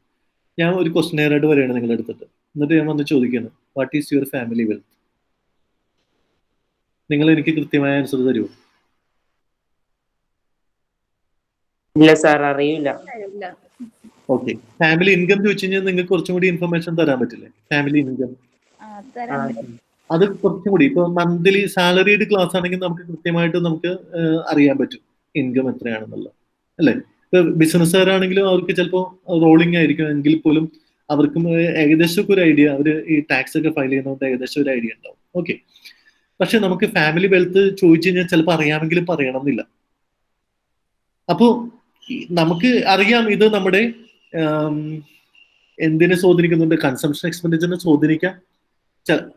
ഞാൻ ഒരു ക്വസ്റ്റ്യൻ ആയിട്ട് വരികയാണ് നിങ്ങളുടെ അടുത്തിട്ട്. എന്നിട്ട് ഞാൻ വന്ന് ചോദിക്കുകയാണ്, what is your family wealth? നിങ്ങൾ എനിക്ക് കൃത്യമായ ആൻസർ തരുമോ? ഇല്ല സാർ, അറിയില്ല. ഇല്ല. ഓക്കെ, ഫാമിലി ഇൻകം ചോദിച്ചു കഴിഞ്ഞാൽ നിങ്ങൾക്ക് കുറച്ചും കൂടി ഇൻഫർമേഷൻ തരാൻ പറ്റില്ലേ? ഫാമിലി ഇൻകം തരാൻ പറ്റും. അത് കുറച്ചും കൂടി ഇപ്പൊ മന്ത്ലി സാലറീഡ് ക്ലാസ് ആണെങ്കിൽ നമുക്ക് കൃത്യമായിട്ട് നമുക്ക് അറിയാൻ പറ്റും ഇൻകം എത്രയാണെന്നുള്ളത്, അല്ലേ? ഇപ്പൊ ബിസിനസ്സുകാരാണെങ്കിലും അവർക്ക് ചിലപ്പോൾ റോളിംഗ് ആയിരിക്കും എങ്കിൽ പോലും അവർക്കും ഏകദേശം ഒക്കെ ഒരു ഐഡിയ, അവർ ഈ ടാക്സ് ഒക്കെ ഫയൽ ചെയ്യുന്നതുകൊണ്ട് ഏകദേശം ഒരു ഐഡിയ ഉണ്ടാവും. ഓക്കെ, പക്ഷെ നമുക്ക് ഫാമിലി വെൽത്ത് ചോദിച്ചു കഴിഞ്ഞാൽ ചിലപ്പോൾ അറിയാമെങ്കിലും പറയണം എന്നില്ല. അപ്പോ നമുക്ക് അറിയാം ഇത് നമ്മുടെ എന്തിനെ സ്വാധീനിക്കുന്നുണ്ട്? കൺസംഷൻ എക്സ്പെൻഡിച്ചറിനെ സ്വാധീനിക്കാം.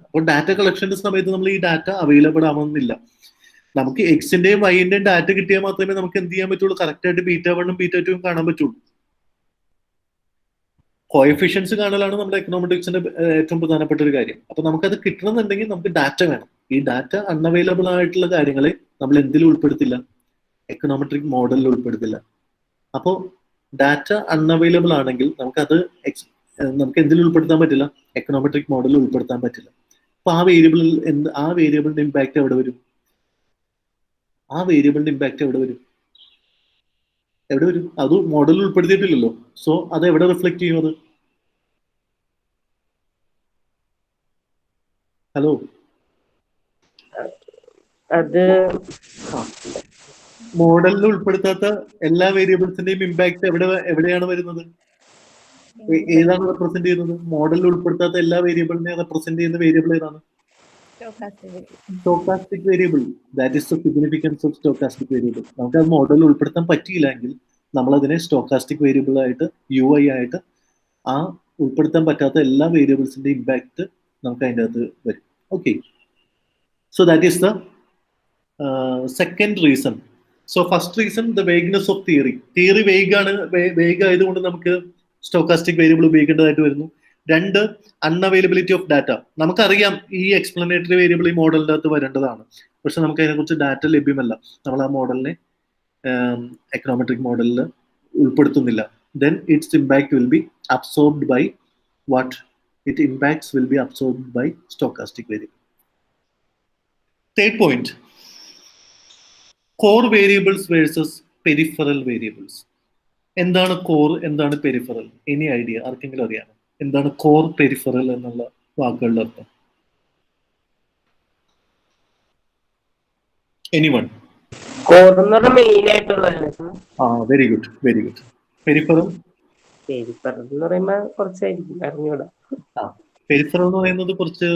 അപ്പോൾ ഡാറ്റ കളക്ഷന്റെ സമയത്ത് നമ്മൾ ഈ ഡാറ്റ അവൈലബിൾ ആവുന്നില്ല. നമുക്ക് എക്സിന്റെയും വൈന്റെയും ഡാറ്റ കിട്ടിയാൽ മാത്രമേ നമുക്ക് എന്ത് ചെയ്യാൻ പറ്റുള്ളൂ? കറക്റ്റ് ആയിട്ട് β1ഉം β2ഉം കാണാൻ പറ്റുള്ളൂ. കോഎഫിഷ്യൻസ് കാണലാണ് നമ്മുടെ എക്കണോമെട്രിക്സിന്റെ ഏറ്റവും പ്രധാനപ്പെട്ട ഒരു കാര്യം. അപ്പൊ നമുക്കത് കിട്ടണമെന്നുണ്ടെങ്കിൽ നമുക്ക് ഡാറ്റ വേണം. ഈ ഡാറ്റ അൺഅവൈലബിൾ ആയിട്ടുള്ള കാര്യങ്ങളെ നമ്മൾ എന്തിലും ഉൾപ്പെടുത്തില്ല? എക്കണോമെട്രിക് മോഡലിൽ ഉൾപ്പെടുത്തില്ല. അപ്പോൾ ഡാറ്റ അൺഅവൈലബിൾ ആണെങ്കിൽ നമുക്ക് എന്തിലും ഉൾപ്പെടുത്താൻ പറ്റില്ല? എക്കണോമെട്രിക് മോഡലിൽ ഉൾപ്പെടുത്താൻ പറ്റില്ല. അപ്പൊ ആ വേരിയബിളിന്റെ ഇമ്പാക്ട് എവിടെ വരും? എവിടെ വരും? അത് മോഡലിൽ ഉൾപ്പെടുത്തിയിട്ടില്ലല്ലോ. സോ അത് എവിടെ റിഫ്ലക്ട് ചെയ്യും? ഹലോ, അത് മോഡലിൽ ഉൾപ്പെടുത്താത്ത എല്ലാ വേരിയബിൾസിന്റെയും ഇമ്പാക്ട് എവിടെയാണ് വരുന്നത്? ഏതാണ് റെപ്രസെന്റ് ചെയ്യുന്നത്? മോഡലിൽ ഉൾപ്പെടുത്താത്ത എല്ലാ വേരിയബിളിനെ റെപ്രസെന്റ് ചെയ്യുന്ന വേരിയബിൾ ഏതാണ്? Stochastic variable. That is the significance of stochastic variable. നമുക്ക് അത് മോഡലിൽ ഉൾപ്പെടുത്താൻ പറ്റിയില്ലെങ്കിൽ നമ്മൾ അതിനെ സ്റ്റോക്കാസ്റ്റിക് വേരിയബിൾ ആയിട്ട് UI ആയിട്ട് ആ ഉൾപ്പെടുത്താൻ പറ്റാത്ത എല്ലാ വേരിയബിൾസിന്റെ ഇമ്പാക്ട് നമുക്ക് അതിൻ്റെ അകത്ത് വരും. Okay, so that is the second reason. So first reason, the vagueness of theory. Theory vague ആയതുകൊണ്ട് നമുക്ക് സ്റ്റോക്കാസ്റ്റിക് വേരിയബിൾ ഉപയോഗിക്കേണ്ടതായിട്ട് വരുന്നു. 2, അൺഅവൈലബിലിറ്റി ഓഫ് ഡാറ്റ. നമുക്കറിയാം ഈ എക്സ്പ്ലനേറ്ററി വേരിയബിൾ ഈ മോഡലിൻ്റെ അകത്ത് വരേണ്ടതാണ്, പക്ഷെ നമുക്ക് അതിനെക്കുറിച്ച് ഡാറ്റ ലഭ്യമല്ല. നമ്മൾ ആ മോഡലിനെ എക്കണോമെട്രിക് മോഡലിൽ ഉൾപ്പെടുത്തുന്നില്ല. Then its impact will be absorbed by what? Its impacts will be absorbed by stochastic variable. Third point, core variables versus peripheral variables. എന്താണ് കോർ, എന്താണ് പെരിഫറൽ? Any idea? ആർക്കെങ്കിലും അറിയാമോ എന്താണ് കോർ, പെരിഫറൽ എന്നുള്ള വാക്കുകളുടെ അർത്ഥം? എനിവൺ? കോർ എന്ന് പറഞ്ഞാൽ മെയിൻ ആയിട്ടുള്ളതല്ലേ സാർ? Very good. പെരിഫറൽ എന്ന് പറയുമ്പോ കുറച്ചായിരിക്കും, അറിഞ്ഞൂടാ. പെരിഫറൽ എന്ന് പറയുന്നത് കുറച്ച്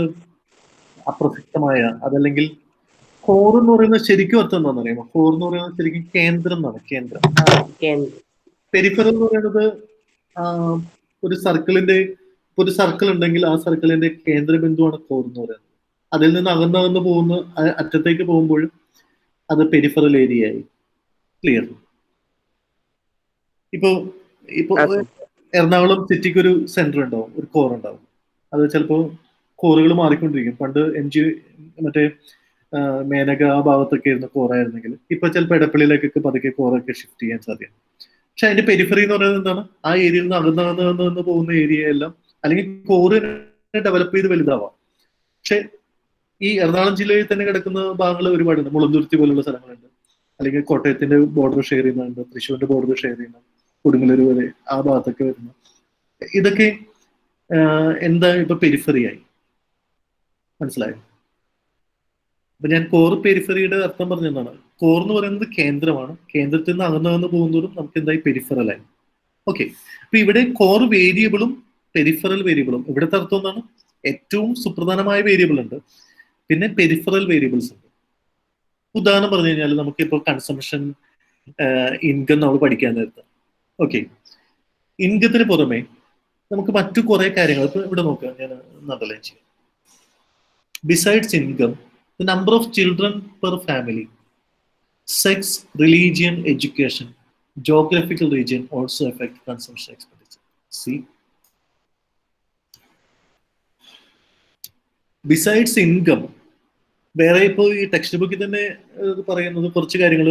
അപ്രസക്തമായ, അതല്ലെങ്കിൽ കോർ എന്ന് പറയുന്നത് ശരിക്കും അർത്ഥം എന്താണെന്ന് അറിയാമോ? കോർ എന്ന് പറയുന്നത് ശരിക്കും കേന്ദ്രം എന്നാണ്. കേന്ദ്രം. പെരിഫറൽ എന്ന് പറയുന്നത് ഒരു സർക്കിൾ ഉണ്ടെങ്കിൽ ആ സർക്കിളിന്റെ കേന്ദ്രബിന്ദുവാണ് കോർ എന്ന് പറയുന്നത്. അതിൽ നിന്ന് അകന്നകന്ന് പോകുന്ന അറ്റത്തേക്ക് പോകുമ്പോൾ അത് പെരിഫറൽ ഏരിയ ആയി. ക്ലിയർ? ഇപ്പൊ എറണാകുളം സിറ്റിക്ക് ഒരു സെന്റർ ഉണ്ടാവും, ഒരു കോർ ഉണ്ടാവും. അത് ചിലപ്പോൾ കോറുകൾ മാറിക്കൊണ്ടിരിക്കും. പണ്ട് മറ്റേ മേനക ആ ഭാഗത്തൊക്കെ ഇരുന്ന കോറായിരുന്നെങ്കിൽ ഇപ്പൊ ചിലപ്പോൾ എടപ്പള്ളിയിലേക്കൊക്കെ പതുക്കെ കോറൊക്കെ ഷിഫ്റ്റ് ചെയ്യാൻ സാധ്യത. പക്ഷെ അതിന്റെ പെരിഫറി എന്ന് പറയുന്നത് എന്താണ്? ആ ഏരിയയിൽ നിന്ന് അകന്നകന്ന് പോകുന്ന ഏരിയ എല്ലാം, അല്ലെങ്കിൽ കോറിനെ ഡെവലപ്പ് ചെയ്ത് വലുതാവാം. പക്ഷെ ഈ എറണാകുളം ജില്ലയിൽ തന്നെ കിടക്കുന്ന ഭാഗങ്ങൾ ഒരുപാടുണ്ട്. മുളന്തുരുത്തി പോലുള്ള സ്ഥലങ്ങളുണ്ട്, അല്ലെങ്കിൽ കോട്ടയത്തിന്റെ ബോർഡർ ഷെയർ ചെയ്യുന്നുണ്ട്, തൃശ്ശൂരിന്റെ ബോർഡർ ഷെയർ ചെയ്യുന്നുണ്ട്, കൊടുങ്ങല്ലൂർ വരെ ആ ഭാഗത്തൊക്കെ വരുന്നു. ഇതൊക്കെ എന്താ ഇപ്പൊ പെരിഫറി ആയി. മനസ്സിലായോ? അപ്പൊ ഞാൻ കോർ പെരിഫറിയുടെ അർത്ഥം പറഞ്ഞതാണ്. കോർ എന്ന് പറയുന്നത് കേന്ദ്രമാണ്. കേന്ദ്രത്തിൽ നിന്ന് അകന്നകന്ന് പോകുന്നതും നമുക്ക് എന്തായി? പെരിഫറലായി. ഓക്കെ, അപ്പൊ ഇവിടെ കോർ വേരിയബിളും പെരിഫറൽ വേരിയബിളും ഇവിടുത്തെ അർത്ഥം എന്താണ്? ഏറ്റവും സുപ്രധാനമായ വേരിയബിൾ ഉണ്ട്, പിന്നെ പെരിഫറൽ വേരിയബിൾസ് ഉണ്ട്. ഉദാഹരണം പറഞ്ഞു കഴിഞ്ഞാൽ നമുക്കിപ്പോൾ കൺസംഷൻ ഇൻകം നമ്മൾ പഠിക്കാൻ നേരത്തെ, ഓക്കെ, ഇൻകത്തിന് പുറമെ നമുക്ക് മറ്റു കുറെ കാര്യങ്ങൾ ഇപ്പൊ ഇവിടെ നോക്കാം. ഞാൻ നടലേ ചെയ്യാം. Besides income, the number of children per family, sex, religion, education, geographical region also affect consumption expenditure. See, besides income വേറെ ഇപ്പോൾ ഈ ടെക്സ്റ്റ് ബുക്കിൽ തന്നെ പറയുന്നത് കുറച്ച് കാര്യങ്ങൾ.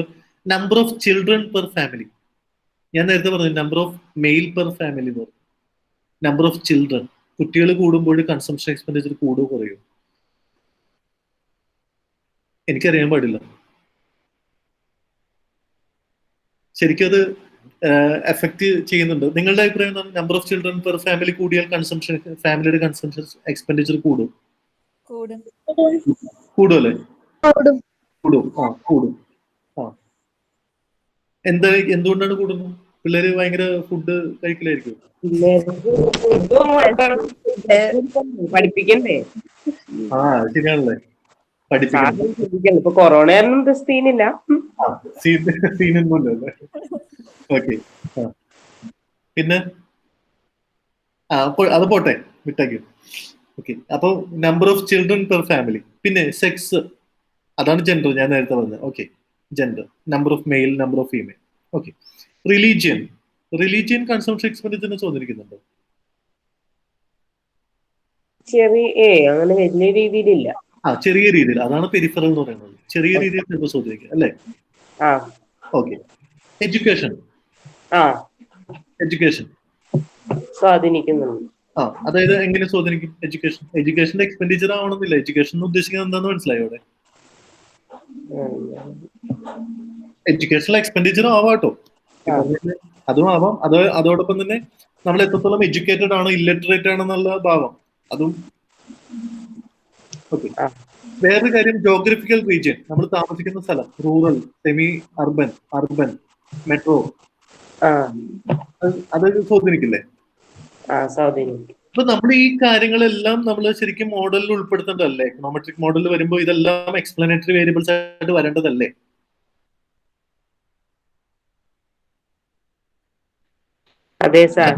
Number of children per family. ഞാൻ നേരത്തെ പറഞ്ഞു number of mail per family എന്ന് പറഞ്ഞു. നമ്പർ ഓഫ് ചിൽഡ്രൻ, കുട്ടികൾ കൂടുമ്പോൾ കൺസംഷൻ എക്സ്പെൻഡിച്ചർ കൂടുകയോ കുറയോ എനിക്കറിയാൻ പാടില്ല. ശരിക്കും അത് എഫക്ട് ചെയ്യുന്നുണ്ട്. നിങ്ങളുടെ അഭിപ്രായം എന്താണ്? Number of children per family കൂടിയാൽ ഫാമിലിയുടെ കൺസംഷൻ എക്സ്പെൻഡിച്ചർ കൂടും? കൂടുമല്ലേ? കൂടും. കൂടും. എന്തുകൊണ്ടാണ് കൂടുന്നത്? പിള്ളേര് ഭയങ്കര ഫുഡ് കഴിക്കലായിരിക്കും. പഠിപ്പിക്കണ്ടേ? ശരിയാണല്ലേ, പഠിപ്പിക്കണം. ഇപ്പൊ കൊറോണ സീനില്ല, സീനൊന്നുമില്ല. ഓക്കെ. പിന്നെ അത് പോട്ടെ, വിട്ടേക്കും. ഓക്കെ. അപ്പൊ number of children per family. പിന്നെ സെക്സ്, അതാണ് ജെൻഡർ ഞാൻ നേരത്തെ പറഞ്ഞത്. Okay, gender, number of male, number of female. Okay. Religion consumption എക്സ്പെൻഡിച്ചറിനെ ചോദിക്കുന്നുണ്ടോ? അങ്ങനെ വലിയ രീതിയിലില്ല. ചെറിയ രീതിയിൽ, അതാണ് പെരിഫറൽ എന്ന് പറയുന്നത്. ചെറിയ രീതിയിൽ ചിലപ്പോൾ ചോദിക്കുക അല്ലേ? ഓക്കെ. എഡ്യൂക്കേഷൻ സ്വാധീനിക്കുന്നുണ്ട്. അതായത് എങ്ങനെ സ്വാധീനിക്കും? എഡ്യൂക്കേഷന്റെ എക്സ്പെൻഡിച്ചർ ആവണമെന്നില്ല. എഡ്യൂക്കേഷൻ ഉദ്ദേശിക്കുന്നത് എന്താണെന്ന് മനസ്സിലായോ അവിടെ? എഡ്യൂക്കേഷണൽ എക്സ്പെൻഡിച്ചർ ആവാട്ടോ, അതും ആവാം. അതോടൊപ്പം തന്നെ നമ്മൾ എത്രത്തോളം എഡ്യൂക്കേറ്റഡ് ആണ്, ഇല്ലറ്ററേറ്റ് ആണെന്നുള്ള ഭാവം അതും. ഓക്കെ. വേറൊരു കാര്യം, ജോഗ്രഫിക്കൽ റീജിയൻ, നമ്മൾ താമസിക്കുന്ന സ്ഥലം, റൂറൽ, സെമി അർബൻ, മെട്രോ, അത് സ്വാധീനിക്കില്ലേ? അപ്പൊ നമ്മൾ ഈ കാര്യങ്ങളെല്ലാം നമ്മൾ ശരിക്കും മോഡലിൽ ഉൾപ്പെടുത്തേണ്ടതല്ലേ? എക്കണോമെട്രിക് മോഡലിൽ വരുമ്പോൾ ഇതെല്ലാം എക്സ്പ്ലനേറ്ററി വേരിയബിൾസ് ആയിട്ട് വരേണ്ടതല്ലേ? അതെ സാർ.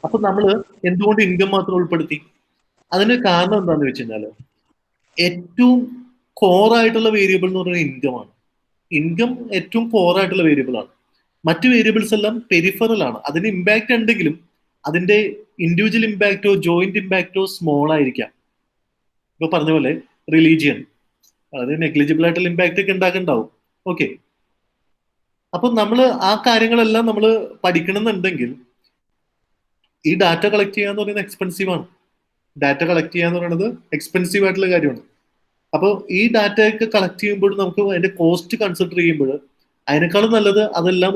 അപ്പൊ നമ്മൾ എന്തുകൊണ്ട് ഇൻകം മാത്രം ഉൾപ്പെടുത്തി? അതിന് കാരണം എന്താണെന്ന് വെച്ച് കഴിഞ്ഞാൽ ഏറ്റവും കോറായിട്ടുള്ള വേരിയബിൾ എന്ന് പറയുന്നത് ഇൻകം ആണ്. ഇൻകം ഏറ്റവും കോറായിട്ടുള്ള വേരിയബിൾ ആണ്. മറ്റു വേരിയബിൾസ് എല്ലാം പെരിഫറൽ ആണ്. അതിന് ഇമ്പാക്ട് ഉണ്ടെങ്കിലും അതിന്റെ ഇൻഡിവിജ്വൽ ഇമ്പാക്റ്റോ ജോയിന്റ് ഇമ്പാക്റ്റോ സ്മോൾ ആയിരിക്കാം. ഇപ്പൊ പറഞ്ഞ പോലെ റിലീജിയൻ അത് നെഗ്ലിജിബിൾ ആയിട്ടുള്ള ഇമ്പാക്റ്റ് ഒക്കെ ഉണ്ടാക്കുന്നുണ്ടാവും. ഓക്കെ. അപ്പൊ നമ്മൾ ആ കാര്യങ്ങളെല്ലാം നമ്മൾ പഠിക്കണമെന്നുണ്ടെങ്കിൽ ഈ ഡാറ്റ കളക്ട് ചെയ്യാന്ന് പറയുന്നത് എക്സ്പെൻസീവ് ആണ്. ഡാറ്റ കളക്ട് ചെയ്യാന്ന് പറയുന്നത് എക്സ്പെൻസീവ് ആയിട്ടുള്ള കാര്യമാണ്. അപ്പോൾ ഈ ഡാറ്റ ഒക്കെ കളക്ട് ചെയ്യുമ്പോൾ നമുക്ക് അതിന്റെ കോസ്റ്റ് കൺസിഡർ ചെയ്യുമ്പോൾ അതിനേക്കാളും നല്ലത് അതെല്ലാം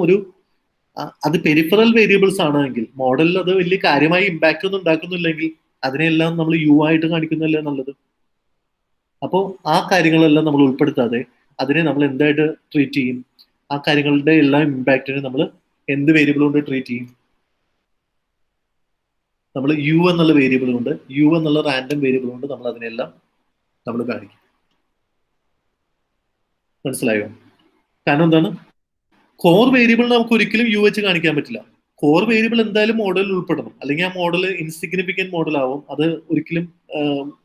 അത് പെരിഫറൽ വേരിയബിൾസ് ആണെങ്കിൽ, മോഡലിൽ അത് വലിയ കാര്യമായി ഇമ്പാക്റ്റ് ഒന്നും ഉണ്ടാക്കുന്നില്ലെങ്കിൽ അതിനെല്ലാം നമ്മൾ ആയിട്ട് കാണിക്കുന്നതല്ലേ നല്ലത്. അപ്പോൾ ആ കാര്യങ്ങളെല്ലാം നമ്മൾ ഉൾപ്പെടുത്താതെ അതിനെ നമ്മൾ എന്തായിട്ട് ട്രീറ്റ് ചെയ്യും? ആ കാര്യങ്ങളുടെ എല്ലാ ഇമ്പാക്റ്റിനെ നമ്മൾ എന്ത് വേരിയബിൾ കൊണ്ട് ട്രീറ്റ് ചെയ്യും? നമ്മൾ എന്നുള്ള വേരിയബിൾ കൊണ്ട്, എന്നുള്ള റാൻഡം വേരിയബിൾ കൊണ്ട് നമ്മൾ അതിനെല്ലാം നമ്മൾ കാണിക്കും. മനസ്സിലായോ? കാരണം എന്താണ്? കോർ വേരിയബിൾ നമുക്ക് ഒരിക്കലും വെച്ച് കാണിക്കാൻ പറ്റില്ല. കോർ വേരിയബിൾ എന്തായാലും മോഡലിൽ ഉൾപ്പെടണം, അല്ലെങ്കിൽ ആ മോഡൽ ഇൻസിഗ്നിഫിക്കന്റ് മോഡൽ ആവും. അത് ഒരിക്കലും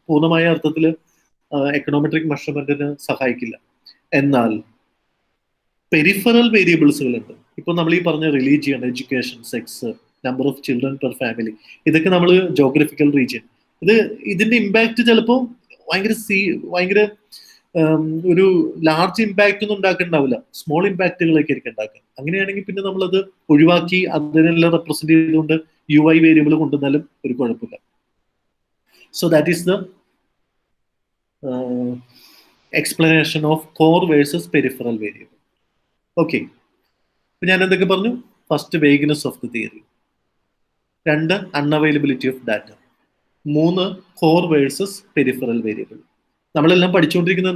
പൂർണ്ണമായ അർത്ഥത്തിൽ എക്കണോമെട്രിക് മെഷർമെന്റിന് സഹായിക്കില്ല. എന്നാൽ പെരിഫറൽ വേരിയബിൾസുകളുണ്ട്. ഇപ്പൊ നമ്മൾ ഈ പറഞ്ഞ religion, education, sex, number of children per family, ഇതൊക്കെ നമ്മൾ ജോഗ്രഫിക്കൽ റീജിയൻ, ഇതിന്റെ ഇമ്പാക്ട് ചിലപ്പോൾ ഭയങ്കര ഒരു ലാർജ് ഇമ്പാക്റ്റ് ഒന്നും ഉണ്ടാക്കുന്നുണ്ടാവില്ല. സ്മോൾ ഇമ്പാക്റ്റുകളൊക്കെ ആയിരിക്കും ഉണ്ടാക്കുക. അങ്ങനെയാണെങ്കിൽ പിന്നെ നമ്മളത് ഒഴിവാക്കി അതിനെല്ലാം റെപ്രസെന്റ് ചെയ്തുകൊണ്ട് വേരിയബിൾ കൊണ്ടുവന്നാലും ഒരു കുഴപ്പമില്ല. So that is the explanation of core versus peripheral variable. Okay. ഇപ്പൊ ഞാൻ എന്തൊക്കെ പറഞ്ഞു? First, vagueness of the theory. 2, unavailability of data. 3, core versus peripheral variable. നമ്മളെല്ലാം പഠിച്ചുകൊണ്ടിരിക്കുന്നത്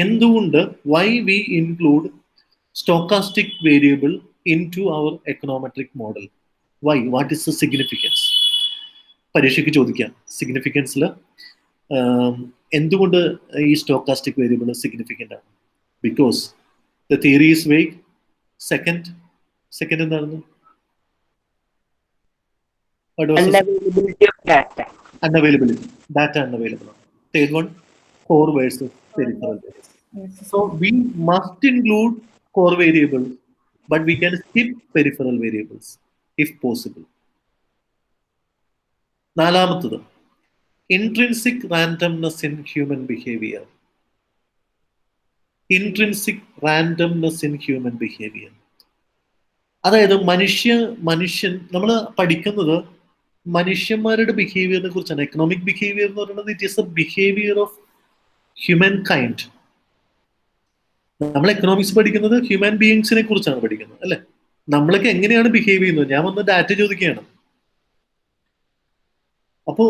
എന്തുകൊണ്ട് why we include stochastic variable into our econometric model. Why? What is the significance? പരീക്ഷയ്ക്ക് ചോദിക്കാം. സിഗ്നിഫിക്കൻസിൽ എന്തുകൊണ്ട് ഈ സ്റ്റോക്കാസ്റ്റിക് വേരിയബിൾ സിഗ്നിഫിക്കൻ്റ് ആണ്? Because the theory is vague. Second എന്തായിരുന്നു? Unavailability. Data unavailable. Third one, core versus peripheral variables. So we must include core variables, but we can skip peripheral variables if possible. നാലാമത്തത്, intrinsic randomness in human behavior. Intrinsic randomness in human behavior. അതായത് മനുഷ്യൻ നമ്മൾ പഠിക്കുന്നത് മനുഷ്യന്മാരുടെ ബിഹേവിയറിനെ കുറിച്ചാണ്. Economic behaviour എന്ന് പറയുന്നത് it is A behaviour of human kind. നമ്മൾ എക്കണോമിക്സ് പഠിക്കുന്നത് ഹ്യൂമൻ ബീയിങ്സിനെ കുറിച്ചാണ് പഠിക്കുന്നത്, അല്ലെ? നമ്മളൊക്കെ എങ്ങനെയാണ് ബിഹേവ് ചെയ്യുന്നത്? ഞാൻ വന്ന് ഡാറ്റ ചോദിക്കുകയാണ്. അപ്പോ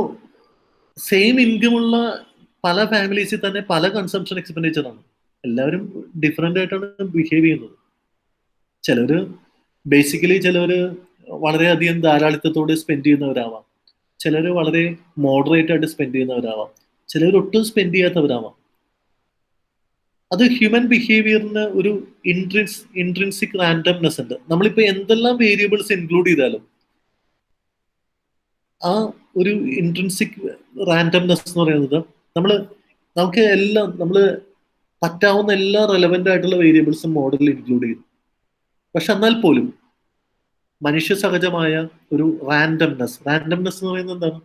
സെയിം ഇൻകം ഉള്ള പല ഫാമിലീസിൽ തന്നെ പല കൺസംഷൻ എക്സ്പെൻഡിച്ചറാണ്. എല്ലാവരും ഡിഫറെന്റ് ആയിട്ടാണ് ബിഹേവ് ചെയ്യുന്നത്. ചിലര് ബേസിക്കലി വളരെയധികം ധാരാളിത്തത്തോട് സ്പെൻഡ് ചെയ്യുന്നവരാവാം, ചിലർ വളരെ മോഡറേറ്റ് ആയിട്ട് സ്പെൻഡ് ചെയ്യുന്നവരാവാം, ചിലർ ഒട്ടും സ്പെൻഡ് ചെയ്യാത്തവരാവാം. അത് ഹ്യൂമൻ ബിഹേവിയറിന് ഒരു ഇൻട്രിൻസിക് റാൻഡംനെസ് ഉണ്ട്. നമ്മളിപ്പോ എന്തെല്ലാം വേരിയബിൾസ് ഇൻക്ലൂഡ് ചെയ്താലും ആ ഒരു ഇൻട്രിൻസിക് റാൻഡംനെസ് എന്ന് പറയുന്നത് നമുക്ക് പറ്റാവുന്ന എല്ലാ റെലവെന്റ് ആയിട്ടുള്ള വേരിയബിൾസും മോഡലിൽ ഇൻക്ലൂഡ് ചെയ്തു. പക്ഷെ എന്നാൽ പോലും മനുഷ്യ സഹജമായ ഒരു റാൻഡംനെസ് എന്ന് പറയുന്നത് എന്താണ്?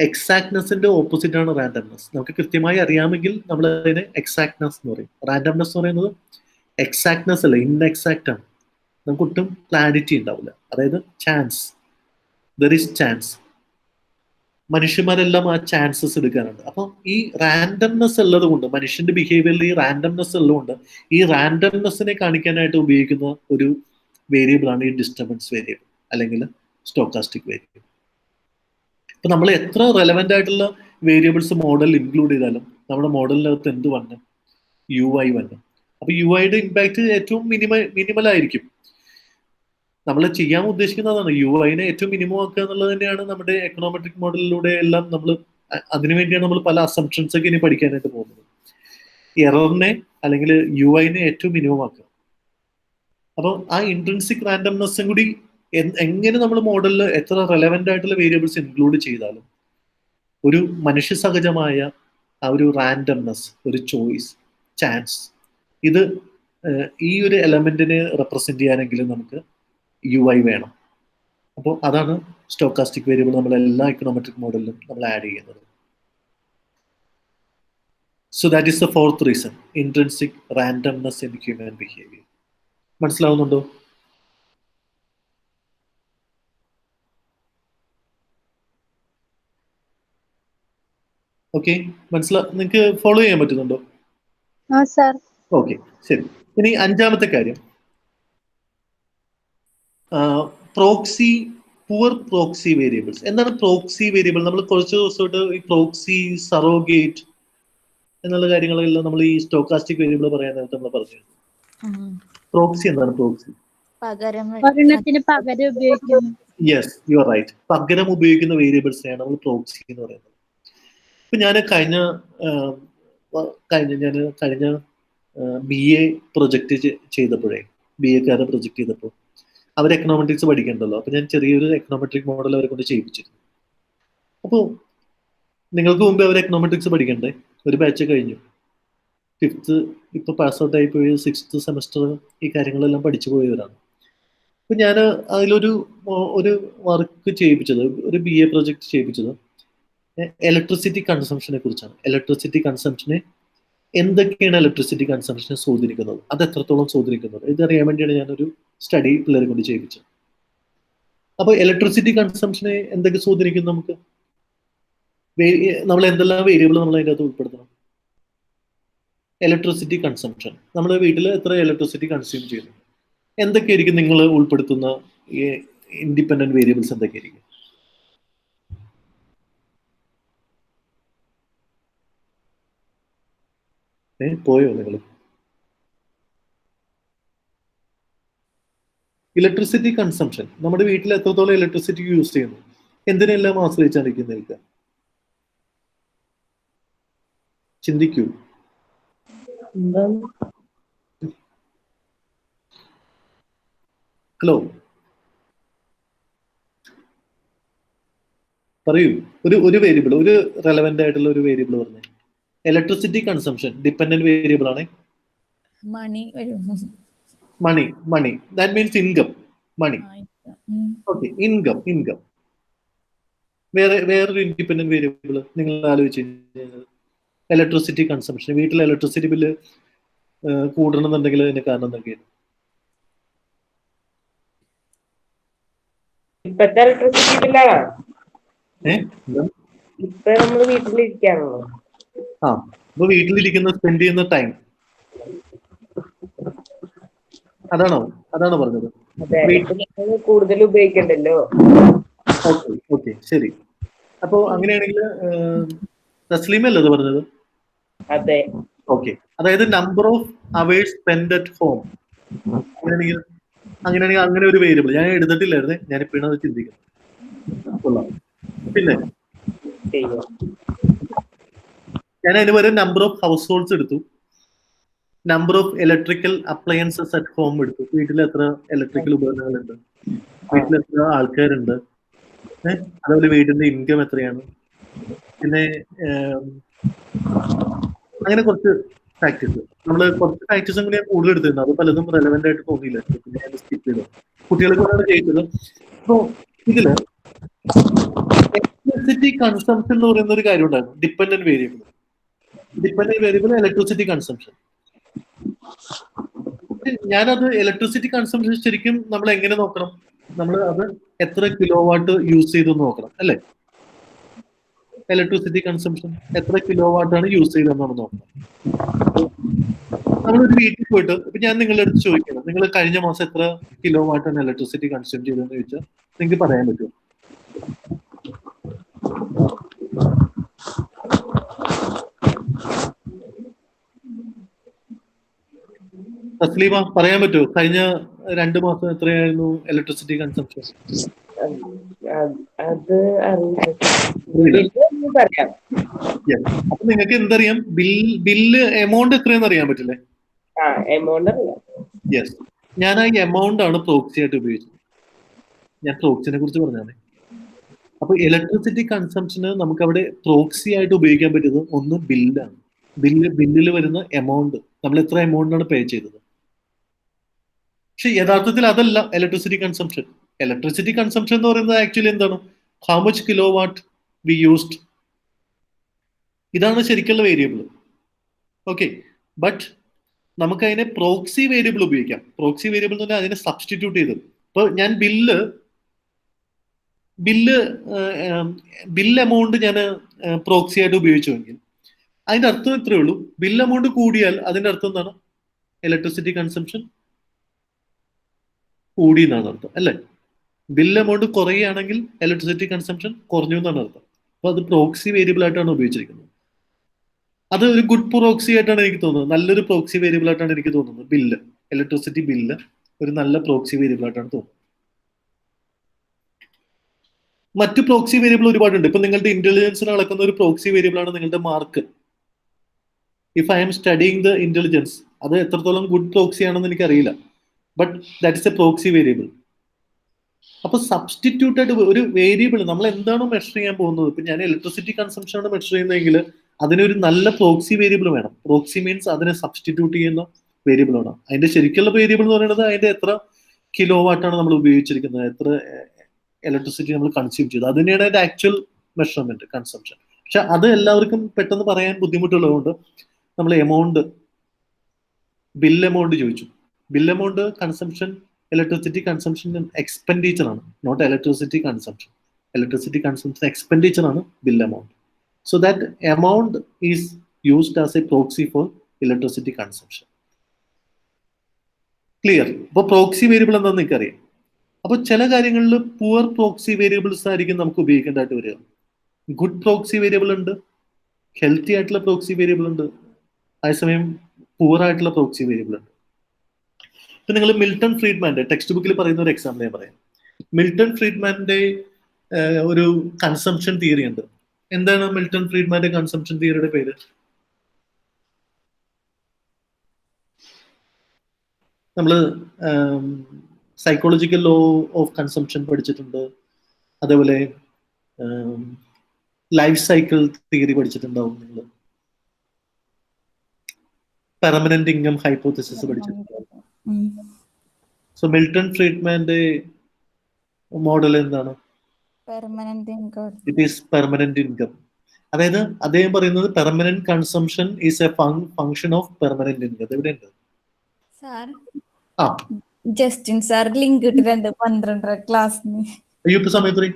എക്സാക്ട്നെസിന്റെ ഓപ്പോസിറ്റ് ആണ് റാൻഡംനെസ്. നമുക്ക് കൃത്യമായി അറിയാമെങ്കിൽ നമ്മൾ അതിനെ എക്സാക്ട്നെസ് എന്ന് പറയും. റാൻഡംനെസ് എന്ന് പറയുന്നത് എക്സാക്ട്നെസ് അല്ല, ഇൻഎക്സാക്റ്റ് ആണ്. നമുക്ക് ഒട്ടും ക്ലാരിറ്റി ഉണ്ടാവില്ല. അതായത് ദർ ഈസ് ചാൻസ്. മനുഷ്യന്മാരെല്ലാം ആ ചാൻസസ് എടുക്കാറുണ്ട്. അപ്പം ഈ റാൻഡംനെസ് ഉള്ളത് കൊണ്ട്, മനുഷ്യന്റെ ബിഹേവിയറിൽ ഈ റാൻഡംനെസ് ഉള്ളതുകൊണ്ട്, ഈ റാൻഡംനെസ്സിനെ കാണിക്കാനായിട്ട് ഉപയോഗിക്കുന്ന ഒരു വേരിയബിൾ ആണ് ഈ ഡിസ്റ്റർബൻസ് വേരിയബിൾ അല്ലെങ്കിൽ സ്റ്റോക്കാസ്റ്റിക് വേരിയബിൾ. ഇപ്പൊ നമ്മൾ എത്ര റെലവെന്റ് ആയിട്ടുള്ള വേരിയബിൾസ് മോഡലിൽ ഇൻക്ലൂഡ് ചെയ്താലും നമ്മുടെ മോഡലിനകത്ത് എന്ത് വന്നു? UI വന്നു. അപ്പൊ UIയുടെ ഇമ്പാക്ട് ഏറ്റവും മിനിമൽ ആയിരിക്കും. നമ്മൾ ചെയ്യാൻ ഉദ്ദേശിക്കുന്നതാണ് UIനെ ഏറ്റവും മിനിമം ആക്കുക എന്നുള്ളത് തന്നെയാണ് നമ്മുടെ എക്കണോമെട്രിക് മോഡലിലൂടെ എല്ലാം അതിനുവേണ്ടിയാണ് നമ്മൾ പല അസംപ്ഷൻസ് ഒക്കെ ഇനി പഠിക്കാനായിട്ട് പോകുന്നത്. എററിനെ അല്ലെങ്കിൽ UIനെ ഏറ്റവും മിനിമം ആക്കുക. അപ്പോൾ ആ ഇൻട്രിൻസിക് റാൻഡംനെസ്സും കൂടി എങ്ങനെ നമ്മൾ മോഡലിൽ എത്ര റെലവെന്റ് ആയിട്ടുള്ള വേരിയബിൾസ് ഇൻക്ലൂഡ് ചെയ്താലും ഒരു മനുഷ്യ സഹജമായ ആ ഒരു റാൻഡംനെസ്, ഒരു ചോയ്സ്, ചാൻസ്, ഇത് ഈ ഒരു എലമെന്റിനെ റെപ്രസെന്റ് ചെയ്യാനെങ്കിലും നമുക്ക് UI വേണം. അപ്പോൾ അതാണ് സ്റ്റോക്കാസ്റ്റിക് വേരിയബിൾ നമ്മൾ എല്ലാ എക്കണോമെട്രിക് മോഡലിലും നമ്മൾ ആഡ് ചെയ്യുന്നത്. So that is the fourth reason, intrinsic randomness in human behaviour. മനസ്സിലാവുന്നുണ്ടോ? ഓക്കെ, നിങ്ങൾക്ക് ഫോളോ ചെയ്യാൻ പറ്റുന്നുണ്ടോ? ഓക്കെ, ശരി. ഇനി അഞ്ചാമത്തെ കാര്യം, പുവർ പ്രോക്സി വേരിയബിൾസ്. എന്താണ് പ്രോക്സി വേരിയബിൾ? നമ്മൾ കുറച്ച് ദിവസമായിട്ട് ഈ പ്രോക്സി, സറോഗേറ്റ് എന്നുള്ള കാര്യങ്ങളെല്ലാം നമ്മൾ ഈ സ്റ്റോക്കാസ്റ്റിക് വേരിയബിൾ പറയാൻ നേരത്തെ നമ്മൾ പറഞ്ഞു. പ്രോക്സി എന്താണ്? Proxy yes, you are right. പകരം ഉപയോഗിക്കുന്ന വേരിയബിൾസിനെയാണ് നമ്മൾ പ്രോക്സി എന്ന് പറയുന്നത്. ഇപ്പൊ ഞാൻ കഴിഞ്ഞ BA പ്രൊജക്ട് ചെയ്തപ്പോഴേ, BA-ക്കാരെ പ്രൊജക്ട് ചെയ്തപ്പോൾ അവർ എക്കണോമെട്രിക്സ് പഠിക്കണ്ടല്ലോ. അപ്പൊ ഞാൻ ചെറിയൊരു എക്കണോമെട്രിക് മോഡൽ അവരെ കൊണ്ട് ചെയ്യിപ്പിച്ചിരുന്നു. അപ്പോൾ നിങ്ങൾക്ക് മുമ്പ് അവർ എക്കണോമെട്രിക്സ് പഠിക്കണ്ടേ? ഒരു ബാച്ച് കഴിഞ്ഞു, 5th ഇപ്പൊ പാസ് ഔട്ട് ആയി പോയി, 6th സെമസ്റ്റർ ഈ കാര്യങ്ങളെല്ലാം പഠിച്ചു പോയവരാണ്. അപ്പൊ ഞാൻ അതിലൊരു വർക്ക് ചെയ്യിപ്പിച്ചത്, ഒരു BA പ്രൊജക്ട് ചെയ്യിപ്പിച്ചത് ഇലക്ട്രിസിറ്റി കൺസംഷനെ കുറിച്ചാണ്. ഇലക്ട്രിസിറ്റി കൺസംഷനെ എന്തൊക്കെയാണ് ഇലക്ട്രിസിറ്റി കൺസംഷനെ സ്വാധീനിക്കുന്നത്, അത് എത്രത്തോളം സ്വാധീനിക്കുന്നത്, ഇതറിയാൻ വേണ്ടിയാണ് ഞാനൊരു സ്റ്റഡി പിള്ളേരെ കൊണ്ട് ചെയ്യിപ്പിച്ചത്. അപ്പൊ ഇലക്ട്രിസിറ്റി കൺസംഷനെ എന്തൊക്കെ സ്വാധീനിക്കും? നമ്മൾ എന്തെല്ലാം വേരിയബിൾ നമ്മൾ അതിൻ്റെ അകത്ത് ഉൾപ്പെടുത്തണം? ഇലക്ട്രിസിറ്റി കൺസംഷൻ, നമ്മുടെ വീട്ടിൽ എത്ര ഇലക്ട്രിസിറ്റി കൺസ്യൂം ചെയ്യുന്നു, എന്തൊക്കെയായിരിക്കും നിങ്ങൾ ഉൾപ്പെടുത്തുന്ന ഇൻഡിപെൻഡന്റ് വേരിയബിൾസ്? എന്തൊക്കെയായിരിക്കും? പോയോ നിങ്ങൾ? ഇലക്ട്രിസിറ്റി കൺസംഷൻ, നമ്മുടെ വീട്ടിൽ എത്രത്തോളം ഇലക്ട്രിസിറ്റി യൂസ് ചെയ്യുന്നു, എന്തിനെല്ലാം ആശ്രയിച്ചായിരിക്കും നിൽക്കുക? ചിന്തിക്കൂ. ഹലോ, പറയൂ. ഒരു വേരിയബിൾ, ഒരു റെലവെന്റ് ആയിട്ടുള്ള ഒരു വേരിയബിൾ പറഞ്ഞു. ഇലക്ട്രിസിറ്റി കൺസംഷൻ ഡിപെൻഡന്റ് വേരിയബിൾ ആണ്. Money that means income. Money. Okay, income. വേറൊരു ഇൻഡിപെൻഡന്റ് വേരിയബിൾ നിങ്ങൾ ആലോചിച്ച് കഴിഞ്ഞാൽ ഇലക്ട്രിസിറ്റി കൺസംഷൻ. വീട്ടിൽ ഇലക്ട്രിസിറ്റി ബില്ല് കൂടണമെന്നുണ്ടെങ്കിൽ അതിന് കാരണം എന്തൊക്കെയാണ്? ഇപ്പത്തെ ഇലക്ട്രിസിറ്റി ബില്ലാണ്. എന്താ? ഇപ്പൊ നമ്മള് വീട്ടിലിരിക്കാണല്ലോ. അപ്പൊ വീട്ടിലിരിക്കുന്ന സ്പെൻഡ് ചെയ്യുന്ന ടൈം അതാണോ പറഞ്ഞത്? അതെ, കൂടുതൽ ഉപയോഗിക്കണ്ടല്ലോ. ഓക്കെ ശരി. അപ്പോ അങ്ങനെയാണെങ്കിൽ തസ്ലീമല്ലേ അത് പറഞ്ഞത്? അതെ. ഓക്കെ, അതായത് number of hours spend at home. അങ്ങനെയാണെങ്കിൽ അങ്ങനെ ഒരു വേരിയബിൾ ഞാൻ എടുത്തിട്ടില്ലായിരുന്നേ, ഞാനിപ്പോഴാണ് അത് ചിന്തിക്കുന്നത്. പിന്നെ ഞാൻ അതിന് വരെ നമ്പർ ഓഫ് ഹൗസ് ഹോൾഡ്സ് എടുത്തു, number of electrical appliances at home എടുത്തു. വീട്ടിൽ എത്ര ഇലക്ട്രിക്കൽ ഉപകരണങ്ങളുണ്ട്, വീട്ടിൽ എത്ര ആൾക്കാരുണ്ട്, അതുപോലെ വീടിന്റെ ഇൻകം എത്രയാണ്, പിന്നെ അങ്ങനെ കുറച്ച് ഫാക്ടേഴ്സ്. നമ്മള് കുറച്ച് ഫാക്ടേഴ്സ് അങ്ങനെ ഞാൻ കൂടുതൽ എടുത്തിരുന്നു, അത് പലതും റെലവെന്റ് ആയിട്ട് തോന്നിയില്ല, പിന്നെ ഞാൻ സ്കിപ്പ് ചെയ്തു. കുട്ടികൾക്കാണ് ചെയ്തത്. അപ്പോ ഇതില് ഇലക്ട്രിസിറ്റി കൺസംഷൻ എന്ന് പറയുന്ന ഒരു കാര്യം ഉണ്ടായിരുന്നു, ഡിപ്പെൻഡന്റ് വേരിയബിൾ ഇലക്ട്രിസിറ്റി കൺസംഷൻ. ഞാനത് ഇലക്ട്രിസിറ്റി കൺസംഷൻ ശരിക്കും നമ്മൾ എങ്ങനെ നോക്കണം? നമ്മൾ അത് എത്ര കിലോ വാട്ട് യൂസ് ചെയ്തു നോക്കണം അല്ലേ? ഇലക്ട്രിസിറ്റി കൺസംഷൻ എത്ര കിലോ വാട്ടാണ് യൂസ് ചെയ്തതെന്നാണ് നോക്കണം. നമ്മളൊരു വീട്ടിൽ പോയിട്ട് ഇപ്പൊ ഞാൻ നിങ്ങളുടെ അടുത്ത് ചോദിക്കണം, നിങ്ങൾ കഴിഞ്ഞ മാസം എത്ര കിലോ വാട്ടാണ് ഇലക്ട്രിസിറ്റി കൺസ്യൂം ചെയ്തതെന്ന് ചോദിച്ചാൽ നിങ്ങൾക്ക് പറയാൻ പറ്റുമോ? തസ്ലീമ പറയാൻ പറ്റുമോ? കഴിഞ്ഞ 2 മാസം എത്രയായിരുന്നു ഇലക്ട്രിസിറ്റി കൺസംഷൻ? അത് പറയാം. അപ്പൊ നിങ്ങൾക്ക് എന്തറിയാം? ബില്ല് എമൗണ്ട് എത്രയെന്ന് അറിയാൻ പറ്റില്ലേ? യെസ്, ഞാൻ ആ എമൗണ്ട് ആണ് പ്രോക്സി ആയിട്ട് ഉപയോഗിച്ചത്. ഞാൻ പ്രോക്സിനെ കുറിച്ച് പറഞ്ഞാണ്. അപ്പൊ ഇലക്ട്രിസിറ്റി കൺസംഷന് നമുക്ക് അവിടെ പ്രോക്സി ആയിട്ട് ഉപയോഗിക്കാൻ പറ്റുന്നത് ഒന്ന് ബില്ലാണ്. ബില്ലിൽ വരുന്ന എമൗണ്ട്, നമ്മൾ എത്ര എമൗണ്ടാണ് പേ ചെയ്തത്. പക്ഷെ യഥാർത്ഥത്തിൽ അതല്ല ഇലക്ട്രിസിറ്റി കൺസംഷൻ. ഇലക്ട്രിസിറ്റി കൺസംഷൻ എന്ന് പറയുന്നത് ആക്ച്വലി എന്താണ്? How much kilo what we used. ഇതാണ് ശരിക്കുള്ള വേരിയബിൾ. ഓക്കെ, ബട്ട് നമുക്ക് അതിനെ പ്രോക്സി വേരിയബിൾ ഉപയോഗിക്കാം. പ്രോക്സി വേരിയബിൾ എന്ന് പറഞ്ഞാൽ അതിനെ സബ്സ്റ്റിറ്റ്യൂട്ട് ചെയ്ത്. ഇപ്പൊ ഞാൻ ബില്ല് എമൗണ്ട് ഞാൻ പ്രോക്സി ആയിട്ട് ഉപയോഗിച്ചുവെങ്കിൽ അതിന്റെ അർത്ഥം ഇത്രയേ ഉള്ളൂ, ബില്ല് എമൗണ്ട് കൂടിയാൽ അതിന്റെ അർത്ഥം എന്താണ്? ഇലക്ട്രിസിറ്റി കൺസംഷൻ കൂടി എന്നാണ് അർത്ഥം അല്ലേ? ബില്ല് എമൗണ്ട് കുറയുകയാണെങ്കിൽ ഇലക്ട്രിസിറ്റി കൺസംഷൻ കുറഞ്ഞു എന്നാണ് അർത്ഥം. അപ്പൊ അത് പ്രോക്സി വേരിയബിൾ ആയിട്ടാണ് ഉപയോഗിച്ചിരിക്കുന്നത്. അത് ഒരു ഗുഡ് പ്രോക്സി ആയിട്ടാണ് എനിക്ക് തോന്നുന്നത്, നല്ലൊരു പ്രോക്സി വേരിയബിൾ ആയിട്ടാണ് എനിക്ക് തോന്നുന്നത്. ബില്ല്, ഇലക്ട്രിസിറ്റി ബില്ല് ഒരു നല്ല പ്രോക്സി വേരിയബിൾ ആയിട്ടാണ് തോന്നുന്നത്. മറ്റ് പ്രോക്സി വേരിയബിൾ ഒരുപാടുണ്ട്. ഇപ്പൊ നിങ്ങളുടെ ഇന്റലിജൻസിന് അളക്കുന്ന ഒരു പ്രോക്സി വേരിയബിൾ ആണ് നിങ്ങളുടെ mark. If I M studying the intelligence, അത് എത്രത്തോളം ഗുഡ് പ്രോക്സി ആണെന്ന് എനിക്കറിയില്ല, but that is A proxy variable. അപ്പൊ സബ്സ്റ്റിറ്റ്യൂട്ട് ആയിട്ട് ഒരു വേരിയബിൾ നമ്മൾ എന്താണോ മെഷർ ചെയ്യാൻ പോകുന്നത്, ഇപ്പൊ ഞാൻ ഇലക്ട്രിസിറ്റി കൺസംഷൻ ആണ് മെഷർ ചെയ്യുന്നതെങ്കിൽ അതിനൊരു നല്ല പ്രോക്സി വേരിയബിൾ വേണം. പ്രോക്സി മീൻസ് അതിനെ സബ്സ്റ്റിറ്റ്യൂട്ട് ചെയ്യുന്ന വേരിയബിൾ വേണം. അതിന്റെ ശരിക്കുള്ള വേരിയബിൾ എന്ന് പറയുന്നത് അതിന്റെ എത്ര കിലോ വാട്ടാണ് നമ്മൾ ഉപയോഗിച്ചിരിക്കുന്നത്, എത്ര ഇലക്ട്രിസിറ്റി നമ്മൾ കൺസ്യൂം ചെയ്തു, അത് തന്നെയാണ് അതിന്റെ ആക്ച്വൽ മെഷർമെന്റ് കൺസംഷൻ. പക്ഷെ അത് എല്ലാവർക്കും പെട്ടെന്ന് പറയാൻ ബുദ്ധിമുട്ടുള്ളതുകൊണ്ട് നമ്മൾ എമൗണ്ട്, ബില്ല് എമൗണ്ട് ചോദിച്ചു. Bill amount consumption, electricity consumption expenditure ആണ്, not electricity consumption. Electricity consumption expenditure ആണ് bill amount. So that amount is used as a proxy for electricity consumption. Clear? അപ്പൊ പ്രോക്സി വേരിയബിൾ എന്താണെന്ന് എനിക്കറിയാം. അപ്പൊ ചില കാര്യങ്ങളിൽ poor proxy variables ആയിരിക്കും നമുക്ക് ഉപയോഗിക്കേണ്ടതായിട്ട് വരിക. ഗുഡ് പ്രോക്സി വേരിയബിൾ ഉണ്ട്, ഹെൽത്തി ആയിട്ടുള്ള പ്രോക്സി വേരിയബിൾ ഉണ്ട്, അതേസമയം പുവർ ആയിട്ടുള്ള പ്രോക്സി വേരിയബിൾ ഉണ്ട്. ഇപ്പൊ നിങ്ങൾ മിൽട്ടൺ ഫ്രീഡ്മാന്റെ ടെക്സ്റ്റ് ബുക്കിൽ പറയുന്ന ഒരു എക്സാമ്പിൾ ഞാൻ പറയാം. മിൽട്ടൺ ഫ്രീഡ്മാന്റെ ഒരു കൺസംഷൻ തിയറി ഉണ്ട്. എന്താണ് മിൽട്ടൺ ഫ്രീഡ്മാന്റെ കൺസംഷൻ തിയറിയുടെ പേര്? നമ്മള് സൈക്കോളജിക്കൽ ലോ ഓഫ് കൺസംഷൻ പഠിച്ചിട്ടുണ്ട്, അതേപോലെ ലൈഫ് സൈക്കിൾ തിയറി പഠിച്ചിട്ടുണ്ടാവും നിങ്ങൾ, പെർമനന്റ് ഇൻകം ഹൈപ്പോതെസിസ് പഠിച്ചിട്ടുണ്ടാവും. സോ മിൽട്ടൺ ഫ്രീഡ്മാന്റെ മോഡൽ എന്താണ്? Permanent income. It is permanent income. അതായത് അദ്ദേഹം പറയുന്നത് permanent consumption is a function of permanent income. എവിടെയുണ്ട്? സാർ ആ ജസ്റ്റിൻ സാർ ലിങ്ക് ഇട്ടിട്ടുണ്ട് 12 ക്ലാസ്സിന്. അയ്യോ ഇപ്പൊ സമയത്ത്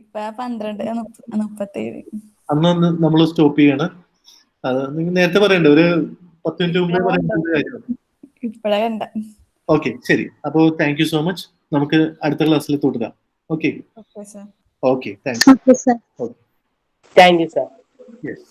ഇപ്പൊ 12:37. അന്ന് നമ്മൾ സ്റ്റോപ്പ് ചെയ്യാണ്. അത് നിങ്ങൾ നേരത്തെ പറയണ്ടേ, ഒരു 10 മിനിറ്റ് മുമ്പേ പറയേണ്ട കാര്യമാണ്. ഇപ്പഴാ കണ്ട. ഓക്കെ ശരി. അപ്പോൾ താങ്ക് യു സോ മച്ച്. നമുക്ക് അടുത്ത ക്ലാസ്സിൽ തുടരാം. Okay okay sir. Okay thank you. Okay sir. Thank you sir. Yes.